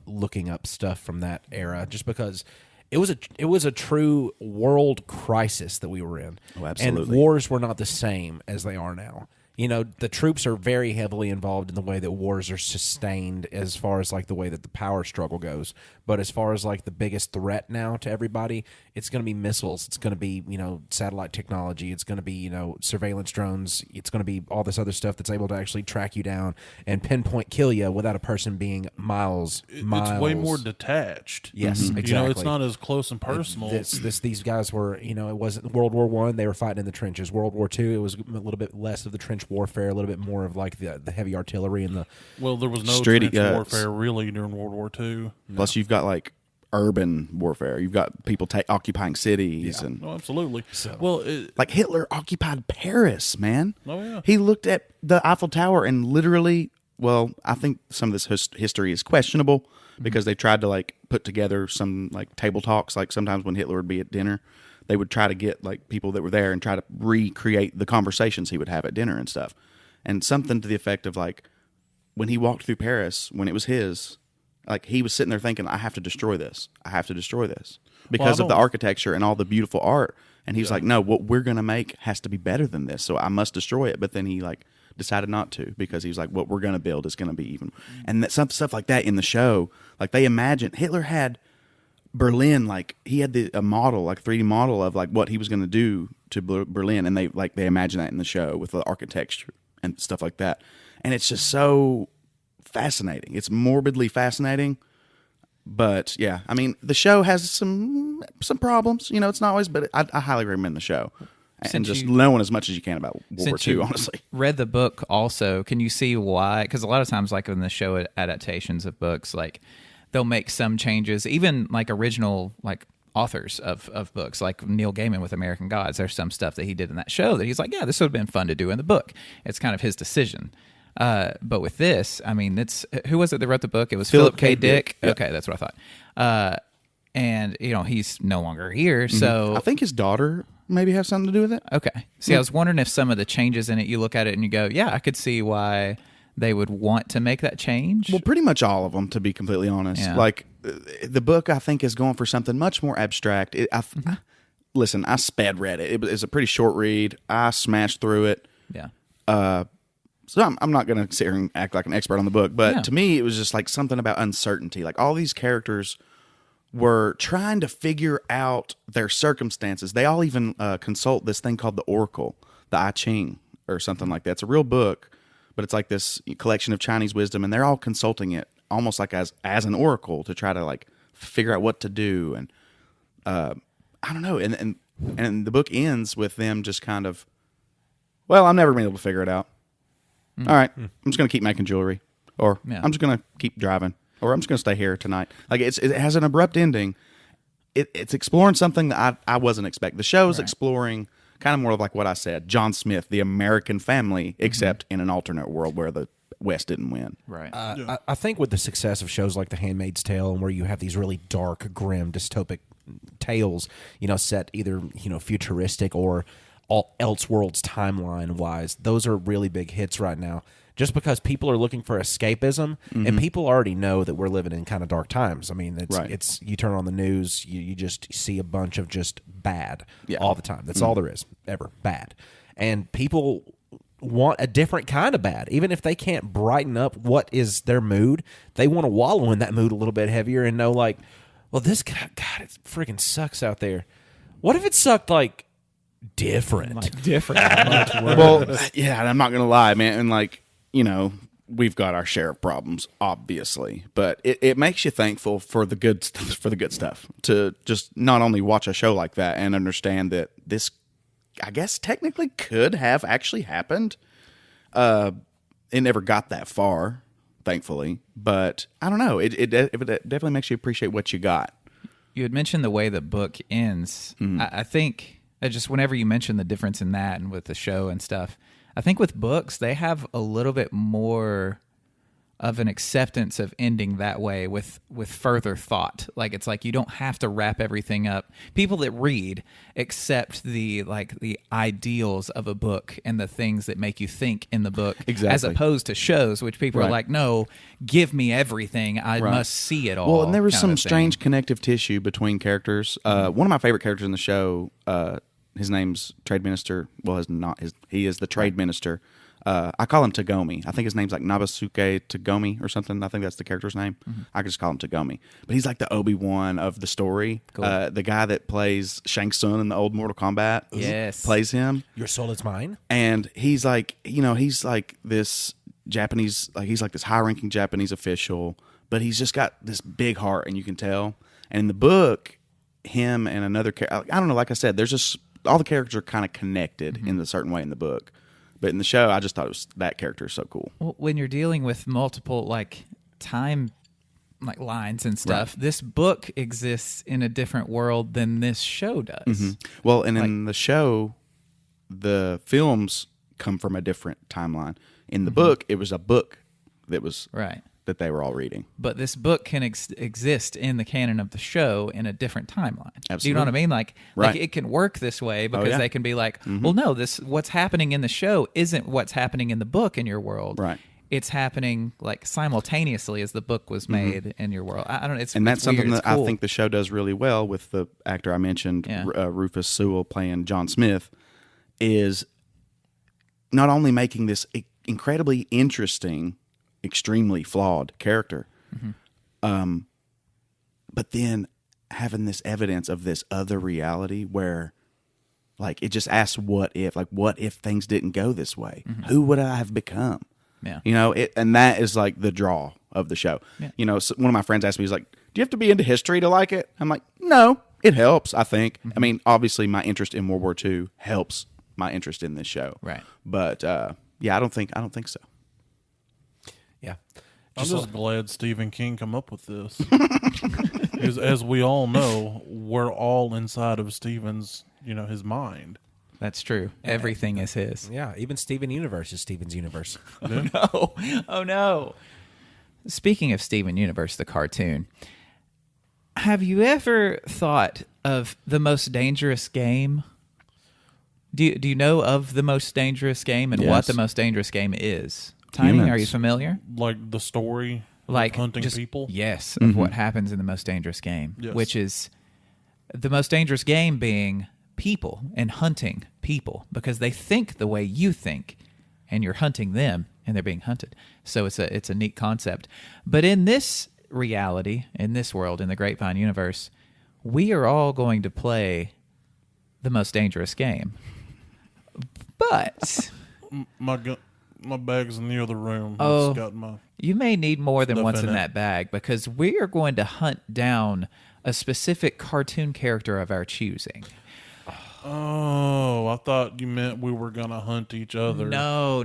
looking up stuff from that era, just because it was a true world crisis that we were in. Oh, absolutely. And wars were not the same as they are now. You know, the troops are very heavily involved in the way that wars are sustained, as far as like the way that the power struggle goes. But as far as like the biggest threat now to everybody, it's going to be missiles. It's going to be, you know, satellite technology. It's going to be, you know, surveillance drones. It's going to be all this other stuff that's able to actually track you down and pinpoint kill you without a person being miles. It's way more detached. Yes, exactly. You know, it's not as close and personal. These guys were, you know, it wasn't World War I. They were fighting in the trenches. World War II, it was a little bit less of the trench warfare, a little bit more of like the heavy artillery and the. Well, there was no Street- trench warfare really during World War II. Plus, you've got like urban warfare. You've got people occupying cities, and Oh, absolutely. So- Well, like Hitler occupied Paris, man. Oh, yeah. He looked at the Eiffel Tower and literally, well, I think some of this history is questionable because they tried to like put together some like table talks. Like sometimes when Hitler would be at dinner, they would try to get like people that were there and try to recreate the conversations he would have at dinner and stuff. And something to the effect of like, when he walked through Paris, when it was his, like he was sitting there thinking, I have to destroy this. I have to destroy this because of the architecture and all the beautiful art. And he's like, no, what we're going to make has to be better than this. So I must destroy it. But then he like decided not to, because he was like, what we're going to build is going to be even. And that stuff like that in the show, like they imagined Hitler had Berlin, like he had a model, like 3D model of like what he was going to do to Berlin. And they imagine that in the show with the architecture and stuff like that. And it's just so fascinating. It's morbidly fascinating. But yeah, I mean, the show has some problems. You know, it's not always, but I highly recommend the show. And Since just you- knowing as much as you can about World War Since II, you honestly. read the book also, can you see why? Because a lot of times, like in the show adaptations of books, like they'll make some changes, even like original like authors of books, like Neil Gaiman with American Gods. There's some stuff that he did in that show that he's like, yeah, this would have been fun to do in the book. It's kind of his decision. But with this, I mean, it's who was it that wrote the book? It was Phillip K. Dick. Yep. Okay, that's what I thought. And you know, he's no longer here, so I think his daughter maybe have something to do with it. okay. See, I was wondering if some of the changes in it, you look at it and you go, yeah, I could see why they would want to make that change. Well, pretty much all of them, to be completely honest. Yeah. Like the book, I think, is going for something much more abstract. Listen, I sped read it. It was a pretty short read. I smashed through it. Yeah. So I'm not going to sit here and act like an expert on the book, but Yeah. to me, it was just like something about uncertainty. Like all these characters were trying to figure out their circumstances. They all even consult this thing called the Oracle, the I Ching, or something like that. It's a real book, but it's like this collection of Chinese wisdom, and they're all consulting it almost like as an oracle to try to like figure out what to do. And I don't know. And the book ends with them just kind of, well, I'm never been able to figure it out. All right, I'm just going to keep making jewelry, or Yeah. I'm just going to keep driving, or I'm just going to stay here tonight. Like it has an abrupt ending. It's exploring something that I wasn't expecting. The show's exploring kind of more like what I said, John Smith, the American family, except in an alternate world where the West didn't win. Right. I think with the success of shows like The Handmaid's Tale, and where you have these really dark, grim, dystopic tales, set either futuristic or all Elseworlds timeline wise, those are really big hits right now. Just because people are looking for escapism, and people already know that we're living in kind of dark times. I mean, it's you turn on the news, you just see a bunch of just bad all the time. That's all there is ever, bad, and people want a different kind of bad. Even if they can't brighten up what is their mood, they want to wallow in that mood a little bit heavier and know, like, well, this God, it freaking sucks out there. What if it sucked like different? Well, yeah, and I'm not gonna lie, man, and like, we've got our share of problems, obviously, but it makes you thankful for the good stuff, to just not only watch a show like that and understand that this, I guess, technically could have actually happened. It never got that far, thankfully, but I don't know. It definitely makes you appreciate what you got. You had mentioned the way the book ends. I think just whenever you mention the difference in that and with the show and stuff, I think with books, they have a little bit more of an acceptance of ending that way with further thought. Like, it's like you don't have to wrap everything up. People that read accept the ideals of a book and the things that make you think in the book, as opposed to shows, which people are like, no, give me everything. I must see it all. Well, and there was some strange connective tissue between characters. One of my favorite characters in the show, his name's Trade Minister. Well, he is the Trade Minister. I call him Tagomi. I think his name's like Nabasuke Tagomi or something. I think that's the character's name. I could just call him Tagomi. But he's like the Obi-Wan of the story. Cool. The guy that plays Shang Tsung in the old Mortal Kombat plays him. Your soul is mine. And he's like, he's like this Japanese, like he's like this high-ranking Japanese official, but he's just got this big heart, and you can tell. And in the book, him and another character, I don't know, like I said, there's just all the characters are kind of connected in a certain way in the book. But in the show, I just thought that character is so cool. Well, when you're dealing with multiple time lines and stuff, this book exists in a different world than this show does. Well, and in the show, the films come from a different timeline. In the book, it was a book that was that they were all reading. But this book can exist in the canon of the show in a different timeline. Absolutely. Do you know what I mean? Like it can work this way because they can be like, well, no, what's happening in the show isn't what's happening in the book in your world. Right. It's happening like simultaneously as the book was made in your world. I don't know. And that's something that cool. I think the show does really well with the actor I mentioned, Rufus Sewell playing John Smith, is not only making this incredibly interesting, extremely flawed character, but then having this evidence of this other reality where, like, it just asks what if things didn't go this way? Who would I have become? Yeah. And that is like the draw of the show. Yeah. So one of my friends asked me, he's like, do you have to be into history to like it? I'm like, no, it helps, I think. I mean, obviously my interest in World War II helps my interest in this show. Right. But I don't think so. Yeah. I'm just glad Stephen King come up with this. Because as we all know, we're all inside of Stephen's, his mind. That's true. Everything is his. Yeah, even Steven Universe is Steven's universe. No. Oh, no. Speaking of Steven Universe, the cartoon, have you ever thought of The Most Dangerous Game? Do you know of The Most Dangerous Game and what The Most Dangerous Game is? Tiny, are you familiar? Like the story, like hunting people? Yes, of what happens in The Most Dangerous Game, which is The Most Dangerous Game being people and hunting people because they think the way you think and you're hunting them and they're being hunted. So it's a neat concept. But in this reality, in this world, in the Grapevine universe, we are all going to play The Most Dangerous Game. But my bag's in the other room. Oh, it's got my you may need more than what's in it. that bag because we are going to hunt down a specific cartoon character of our choosing. Oh, I thought you meant we were going to hunt each other. No.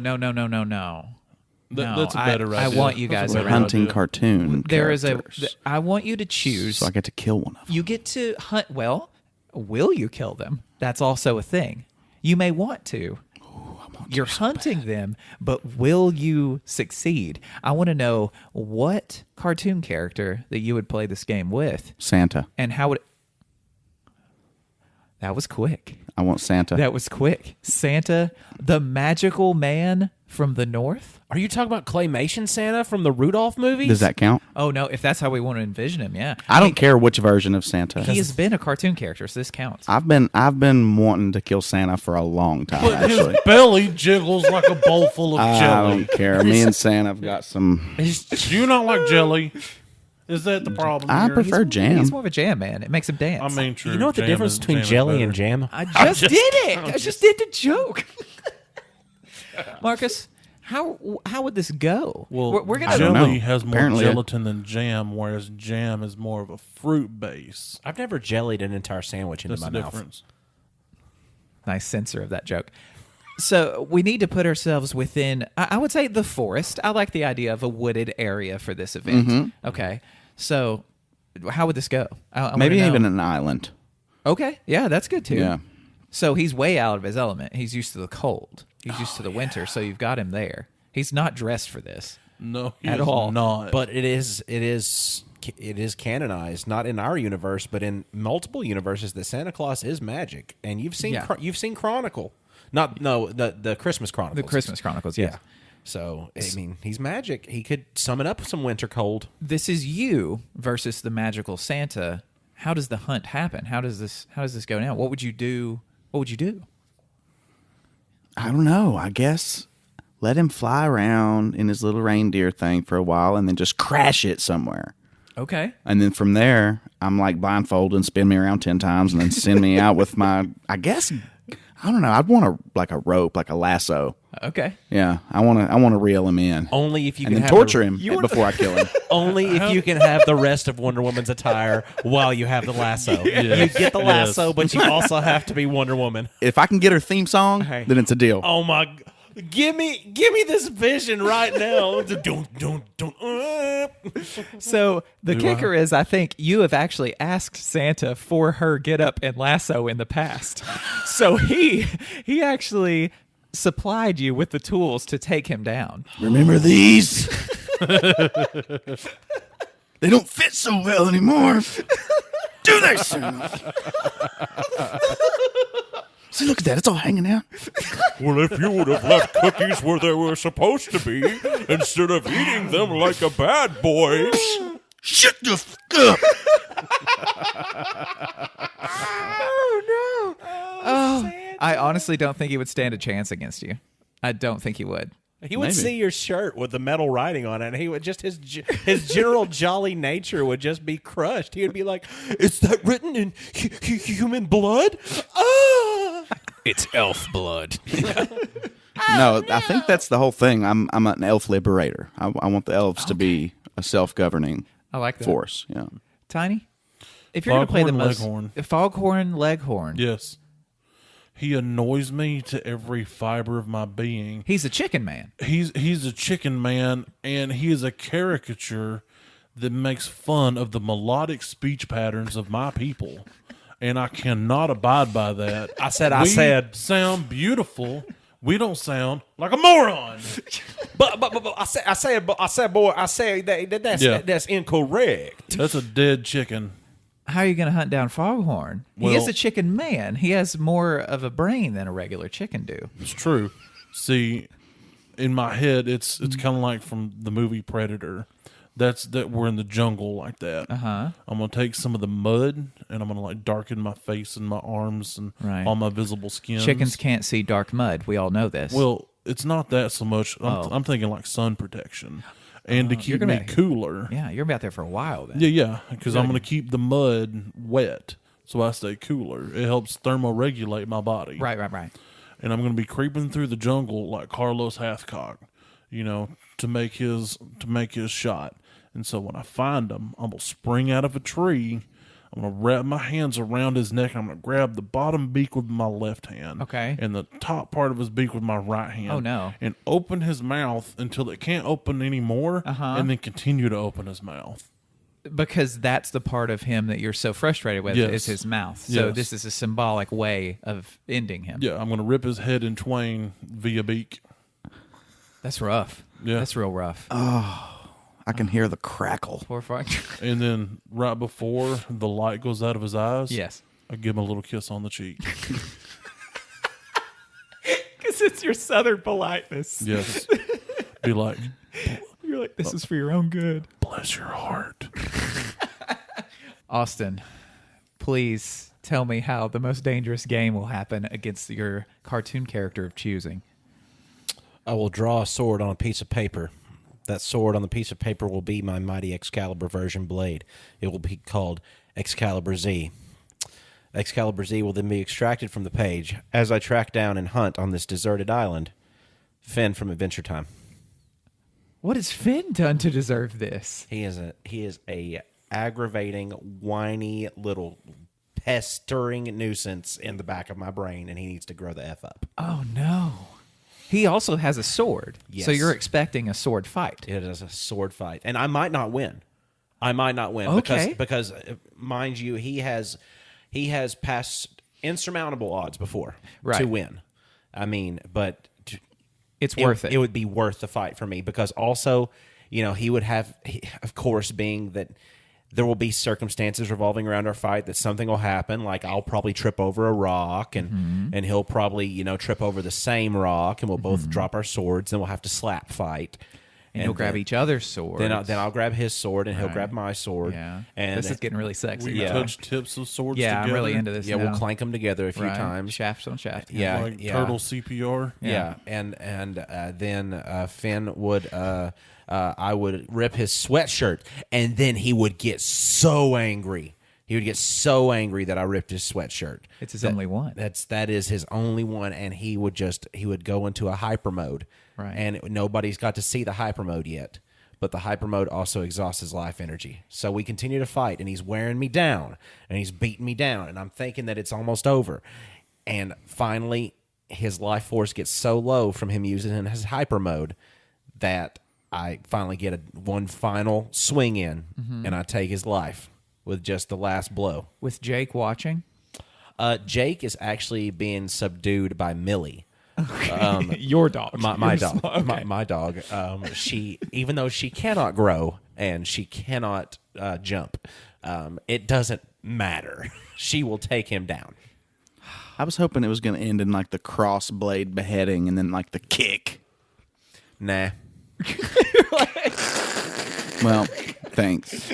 That's a better idea. I want you guys We're around. hunting cartoon characters. I want you to choose. So I get to kill one of them. You get to hunt. Well, will you kill them? That's also a thing. You may want to. You're hunting them, but will you succeed? I want to know what cartoon character that you would play this game with. Santa. And how would... That was quick. I want Santa. That was quick. Santa, the magical man from the north? Are you talking about Claymation Santa from the Rudolph movies? Does that count? Oh, no, if that's how we want to envision him, yeah. I don't care which version of Santa. He has been a cartoon character, so this counts. I've been wanting to kill Santa for a long time, But actually. his belly jiggles like a bowl full of I jelly. don't care. Me and Santa have got some... Do you not like jelly? Is that the problem? I here? prefer jam. He's more of a jam man. It makes him dance. I mean, true. You know what the jam difference is- between jam is jelly better. and jam? I just did it. I just did the joke. Marcus, how would this go? Well, we're gonna don't jelly know. has more Apparently- gelatin than jam, whereas jam is more of a fruit base. I've never jellied an entire sandwich into That's my the mouth. difference. nice censor of that joke. So we need to put ourselves within, I would say, the forest. I like the idea of a wooded area for this event. Okay, so how would this go? I wanna Maybe know. even an island. Okay, yeah, that's good too. Yeah. So he's way out of his element. He's used to the cold. He's used to the winter. So you've got him there. He's not dressed for this. No, he At is all. not. But it is canonized, not in our universe, but in multiple universes, that Santa Claus is magic. And you've seen Yeah. you've seen Chronicle, the Christmas Chronicles. The Christmas Chronicles, yes. yeah. So I mean, he's magic. He could summon up some winter cold. This is you versus the magical Santa. How does the hunt happen? How does this go down? What would you do? What would you do? I don't know. I guess let him fly around in his little reindeer thing for a while and then just crash it somewhere. Okay. And then from there, I'm like blindfolded and spin me around 10 times and then send me out with my, I guess, I don't know. I'd want a rope, like a lasso. Okay. Yeah. I want to reel him in. Only if you and can then have torture the, him before I kill him. Only if you can have the rest of Wonder Woman's attire while you have the lasso. You get the lasso, Yes. but you also have to be Wonder Woman. If I can get her theme song, then it's a deal. Oh my! Give me this vision right now. Don't. So the kicker is, I think you have actually asked Santa for her get up and lasso in the past. So he actually supplied you with the tools to take him down. Remember these? They don't fit so well anymore. Do they, Sue? See, look at that. It's all hanging out. Well, if you would have left cookies where they were supposed to be instead of eating them like a bad boy. Shut the f*** up. I honestly don't think he would stand a chance against you. I don't think he would. He would Maybe. see your shirt with the metal writing on it, and he would just his general jolly nature would just be crushed. He would be like, "Is that written in human blood?" Ah! It's elf blood. No, I think that's the whole thing. I'm an elf liberator. I want the elves to be a self-governing I like that. force. Yeah. Tiny, if you're going to play the Foghorn most Leghorn. Foghorn Leghorn, Yes. He annoys me to every fiber of my being. he's a chicken man. He's a chicken man, and he is a caricature that makes fun of the melodic speech patterns of my people, and I cannot abide by that. I said, We sound beautiful. We don't sound like a moron. but I said, boy, that's incorrect. That's a dead chicken. How are you going to hunt down Foghorn? He is Well- a chicken man. He has more of a brain than a regular chicken do. It's true. See, in my head, it's kind of like from the movie Predator. That we're in the jungle like that. Uh-huh. I'm gonna take some of the mud and I'm gonna like darken my face and my arms and Right. all my visible skins. Chickens can't see dark mud. We all know this. Well, it's not that so much. Oh. I'm thinking like sun protection and to you're keep gonna- me cooler. yeah, you're about there for a while then. Yeah, because I'm gonna keep the mud wet so I stay cooler. It helps thermoregulate my body. Right. And I'm going to be creeping through the jungle like Carlos Hathcock, to make his shot. And so when I find him, I'm going to spring out of a tree. I'm going to wrap my hands around his neck. I'm going to grab the bottom beak with my left hand. Okay. And the top part of his beak with my right hand. Oh, no. And open his mouth until it can't open anymore. Uh-huh. And then continue to open his mouth. because that's the part of him that you're so frustrated with Yes. is his mouth. So Yes. this is a symbolic way of ending him. Yeah, I'm going to rip his head in twain via beak. That's rough. Yeah. That's real rough. I can hear the crackle. Poor fuck. And then right before the light goes out of his eyes, Yes. I give him a little kiss on the cheek. Because it's your southern politeness. Yes. Be like, You're like, this is for your own good. bless your heart. Austin, please tell me how the most dangerous game will happen against your cartoon character of choosing. I will draw a sword on a piece of paper. That sword on the piece of paper will be my mighty Excalibur version blade. It will be called Excalibur Z. Excalibur Z will then be extracted from the page as I track down and hunt on this deserted island Finn from Adventure Time. What has Finn done to deserve this? He is a aggravating, whiny little pestering nuisance in the back of my brain, and he needs to grow the F up. Oh, no. He also has a sword. Yes. So you're expecting a sword fight. It is a sword fight, and I might not win. Okay. because mind you, he has passed insurmountable odds before Right. to win. I mean, but It's worth it. It would be worth the fight for me because also, he would have, of course, being that there will be circumstances revolving around our fight that something will happen. Like I'll probably trip over a rock and he'll probably, trip over the same rock and we'll both drop our swords and we'll have to slap fight. and you'll grab each other's sword. Then I'll grab his sword and he'll Right. grab my sword. Yeah. And this is getting really sexy. We now. touch tips of swords Yeah, together. I'm really into this yeah, now. we'll clank them together a few Right. times. Shafts on shaft. Yeah, Like yeah. turtle CPR. Yeah, and then Finn would I would rip his sweatshirt, and then he would get so angry. He would get so angry that I ripped his sweatshirt. It's his only one. That is his only one, and he would go into a hyper mode. Right. And nobody's got to see the hyper mode yet. But the hyper mode also exhausts his life energy. So we continue to fight, and he's wearing me down, and he's beating me down, and I'm thinking that it's almost over. And finally, his life force gets so low from him using his hyper mode that I finally get one final swing in, and I take his life with just the last blow. With Jake watching. Jake is actually being subdued by Millie. Your dog. My Your dog. small- okay. My dog. She, even though she cannot grow and she cannot jump, it doesn't matter. She will take him down. I was hoping it was going to end in like the cross blade beheading and then like the kick. Nah. Well, thanks.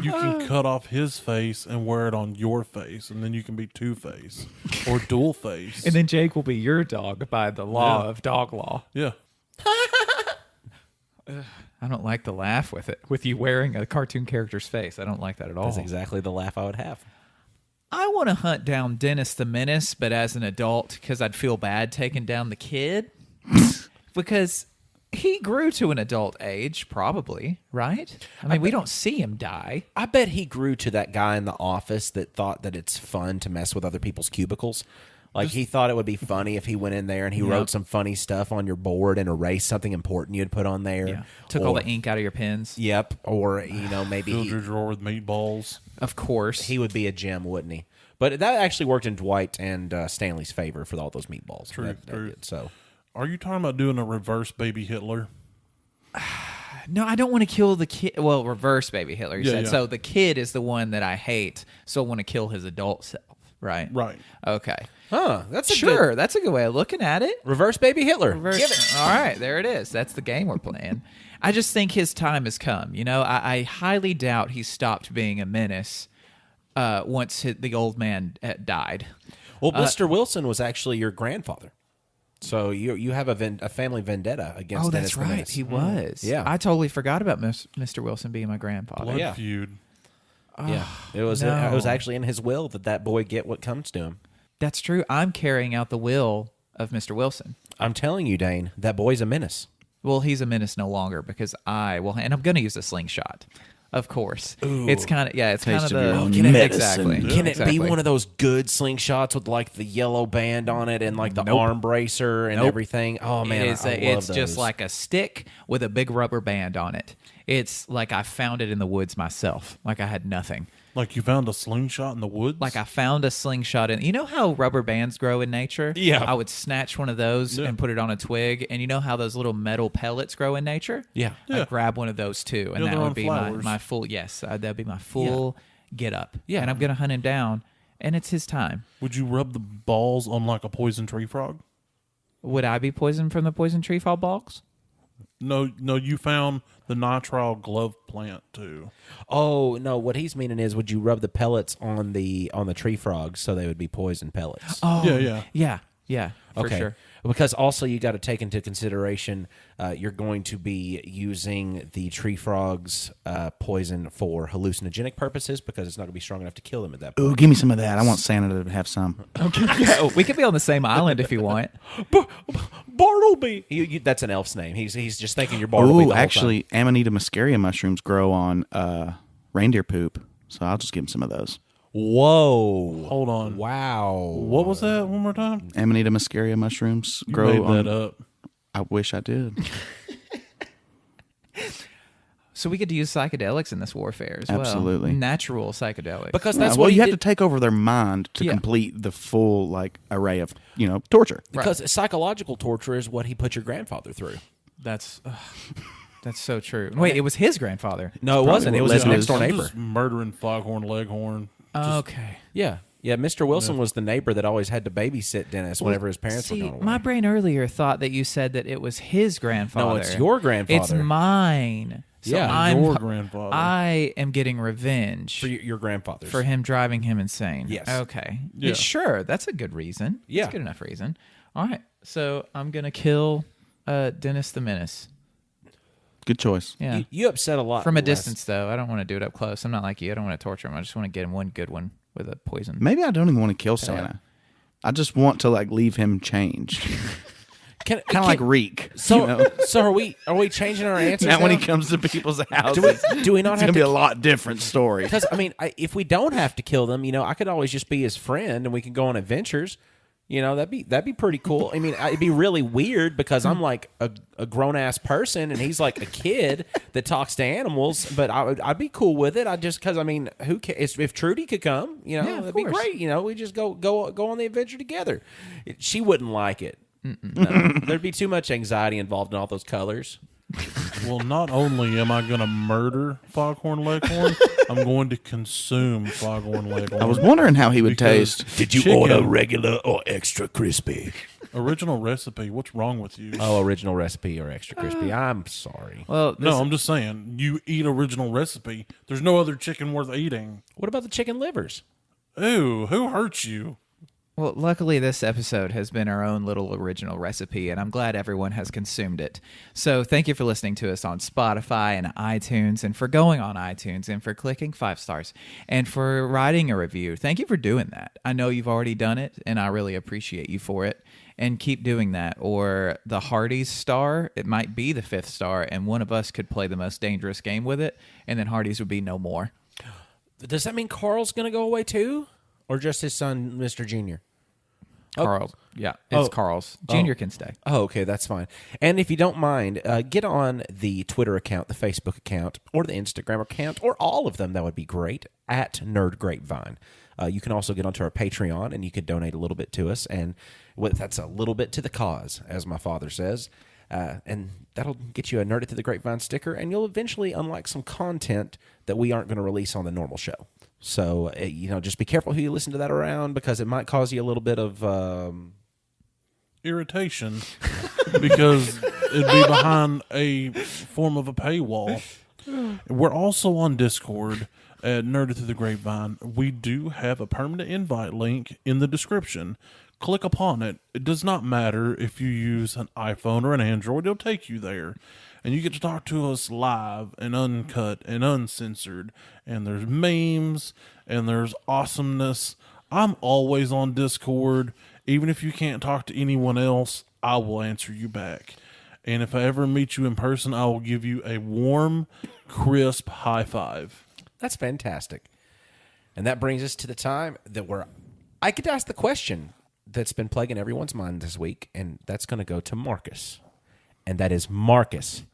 You can cut off his face and wear it on your face, and then you can be Two-Face or Dual-Face. And then Jake will be your dog by the law Yeah. of dog law. yeah. I don't like the laugh with it. With you wearing a cartoon character's face. I don't like that at all. That's exactly the laugh I would have. I want to hunt down Dennis the Menace, but as an adult, because I'd feel bad taking down the kid. Because he grew to an adult age, probably, right? I mean, we don't see him die. I bet he grew to that guy in the office that thought that it's fun to mess with other people's cubicles. Like, he thought it would be funny if he went in there and he wrote some funny stuff on your board and erased something important you'd put on there. Yeah. Took all the ink out of your pens. Yep. Or, maybe Filled your drawer with meatballs. Of course. he would be a gem, wouldn't he? But that actually worked in Dwight and Stanley's favor for all those meatballs. True, That true. did, so. Are you talking about doing a reverse baby Hitler? No, I don't want to kill the kid. Well, reverse baby Hitler, you Yeah, said. yeah. So the kid is the one that I hate, so I want to kill his adult self, right? Right. Okay. Huh. That's a Sure, good that's a good way of looking at it. reverse baby Hitler. Reverse- Give it. All right, there it is. That's the game we're playing. I just think his time has come. I highly doubt he stopped being a menace once the old man died. Well, Mr. Wilson was actually your grandfather. So you have a family vendetta against Oh, Dennis that's the right. Menace. He was. Yeah. I totally forgot about Mr. Wilson being my grandfather. Blood yeah. feud. Yeah, it was no. actually in his will that boy get what comes to him. That's true. I'm carrying out the will of Mr. Wilson. I'm telling you, Dane, that boy's a menace. Well, he's a menace no longer because and I'm going to use a slingshot. Of course. It's kind of it's kind of Taste of your the own can medicine. exactly. Can it exactly. be one of those good slingshots with like the yellow band on it and like the arm bracer and Nope. everything? Oh man, It is I love it's those. just like a stick with a big rubber band on it. It's like I found it in the woods myself. Like I had nothing. Like you found a slingshot in the woods? Like I found a slingshot in. You know how rubber bands grow in nature? Yeah. I would snatch one of those and put it on a twig. And you know how those little metal pellets grow in nature? Yeah. I'd grab one of those too, and Yeah, that they're would on be flowers. my full. Yes, that'd be my full get up. Yeah. And I'm gonna hunt him down, and it's his time. Would you rub the balls on like a poison tree frog? Would I be poisoned from the poison tree fall balls? No, you found the nitrile glove plant too. Oh no, what he's meaning is, would you rub the pellets on the tree frogs so they would be poison pellets? Oh, Yeah. for sure. Because also you got to take into consideration you're going to be using the tree frogs poison for hallucinogenic purposes because it's not going to be strong enough to kill them at that point. Ooh, give me some of that. I want Santa to have some. Yeah, we could be on the same island if you want. Bartleby, that's an elf's name. He's just thinking you're Bartleby. the Oh, whole actually, Amanita muscaria mushrooms grow on reindeer poop, so I'll just give him some of those. time. Whoa! Hold on. Wow! What was that? One more time? Amanita muscaria mushrooms You grow made on. that up. I wish I did. So we get to use psychedelics in this warfare as well. Absolutely. Natural psychedelics. Because Yeah, that's well, what you he have did. to take over their mind to Yeah. complete the full array of torture. Because psychological torture is what he put your grandfather through. that's so true. Wait, it was his grandfather. No, it wasn't. It was his Leslie next door I'm neighbor. just murdering Foghorn Leghorn. Okay. Yeah. Mr. Wilson was the neighbor that always had to babysit Dennis whenever his parents were See, gone away. my brain earlier thought that you said that it was his grandfather. No, it's your grandfather. It's mine. So Yeah, I'm, your grandfather. I am getting revenge for your grandfather's. for him driving him insane. Yes. Okay. Yeah. Sure. That's a good reason. Yeah. That's a good enough reason. All right. So I'm gonna kill Dennis the Menace. Good choice. Yeah. You upset a lot From a last- distance, though. I don't want to do it up close. I'm not like you. I don't want to torture him. I just want to get him one good one with a poison. Maybe I don't even want to kill Santa. I just want to leave him changed, kind of like Reek. So, so are we changing our answers Now when he now? comes to people's houses, Do we not it's have gonna be to? a lot different story. Because if we don't have to kill them, I could always just be his friend and we can go on adventures. That'd be pretty cool. I mean, it'd be really weird because I'm like a grown ass person and he's like a kid that talks to animals. But I'd be cool with it. Because who cares if Trudy could come? of That'd be course. great. We just go on the adventure together. She wouldn't like it. No, there'd be too much anxiety involved in all those colors. Well, not only am I going to murder Foghorn Leghorn, I'm going to consume Foghorn Leghorn. I was wondering how he would Because taste. Did you order regular or extra crispy? original recipe? What's wrong with you? Oh, original recipe or extra crispy. I'm sorry. Well, No, I'm just saying, you eat original recipe. There's no other chicken worth eating. What about the chicken livers? Ooh, who hurt you? Well, luckily, this episode has been our own little original recipe, and I'm glad everyone has consumed it. So thank you for listening to us on Spotify and iTunes, and for going on iTunes, and for clicking 5 stars, and for writing a review. Thank you for doing that. I know you've already done it, and I really appreciate you for it. And keep doing that. Or the Hardy's star, it might be the 5th star, and one of us could play the most dangerous game with it, and then Hardy's would be no more. Does that mean Carl's going to go away too? Or just his son, Mr. Junior? Carl's. Yeah, it's Carl's. Junior can stay. Oh, okay, that's fine. And if you don't mind, get on the Twitter account, the Facebook account, or the Instagram account, or all of them. That would be great, at Nerd Grapevine. You can also get onto our Patreon, and you could donate a little bit to us. And that's a little bit to the cause, as my father says. And that'll get you a Nerd It to the Grapevine sticker, and you'll eventually unlock some content that we aren't going to release on the normal show. So, just be careful who you listen to that around because it might cause you a little bit of... Irritation because it'd be behind a form of a paywall. We're also on Discord at Nerded Through the Grapevine. We do have a permanent invite link in the description. Click upon it. It does not matter if you use an iPhone or an Android. It'll take you there. And you get to talk to us live and uncut and uncensored. And there's memes and there's awesomeness. I'm always on Discord. Even if you can't talk to anyone else, I will answer you back. And if I ever meet you in person, I will give you a warm, crisp high five. That's fantastic. And that brings us to the time that I could ask the question that's been plaguing everyone's mind this week, and that's going to go to Marcus. And that is, Marcus,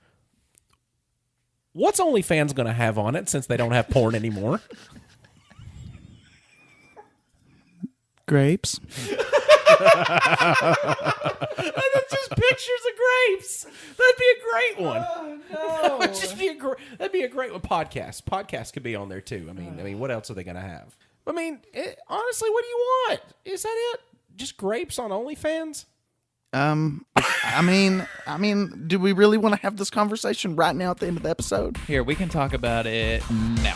what's OnlyFans going to have on it since they don't have porn anymore? Grapes. And it's just pictures of grapes. That'd be a great one. Oh, no. That would just be that'd be a great one. Podcast could be on there too. I mean, what else are they going to have? I mean, honestly, what do you want? Is that it? Just grapes on OnlyFans? I mean, do we really want to have this conversation right now at the end of the episode? Here, we can talk about it now.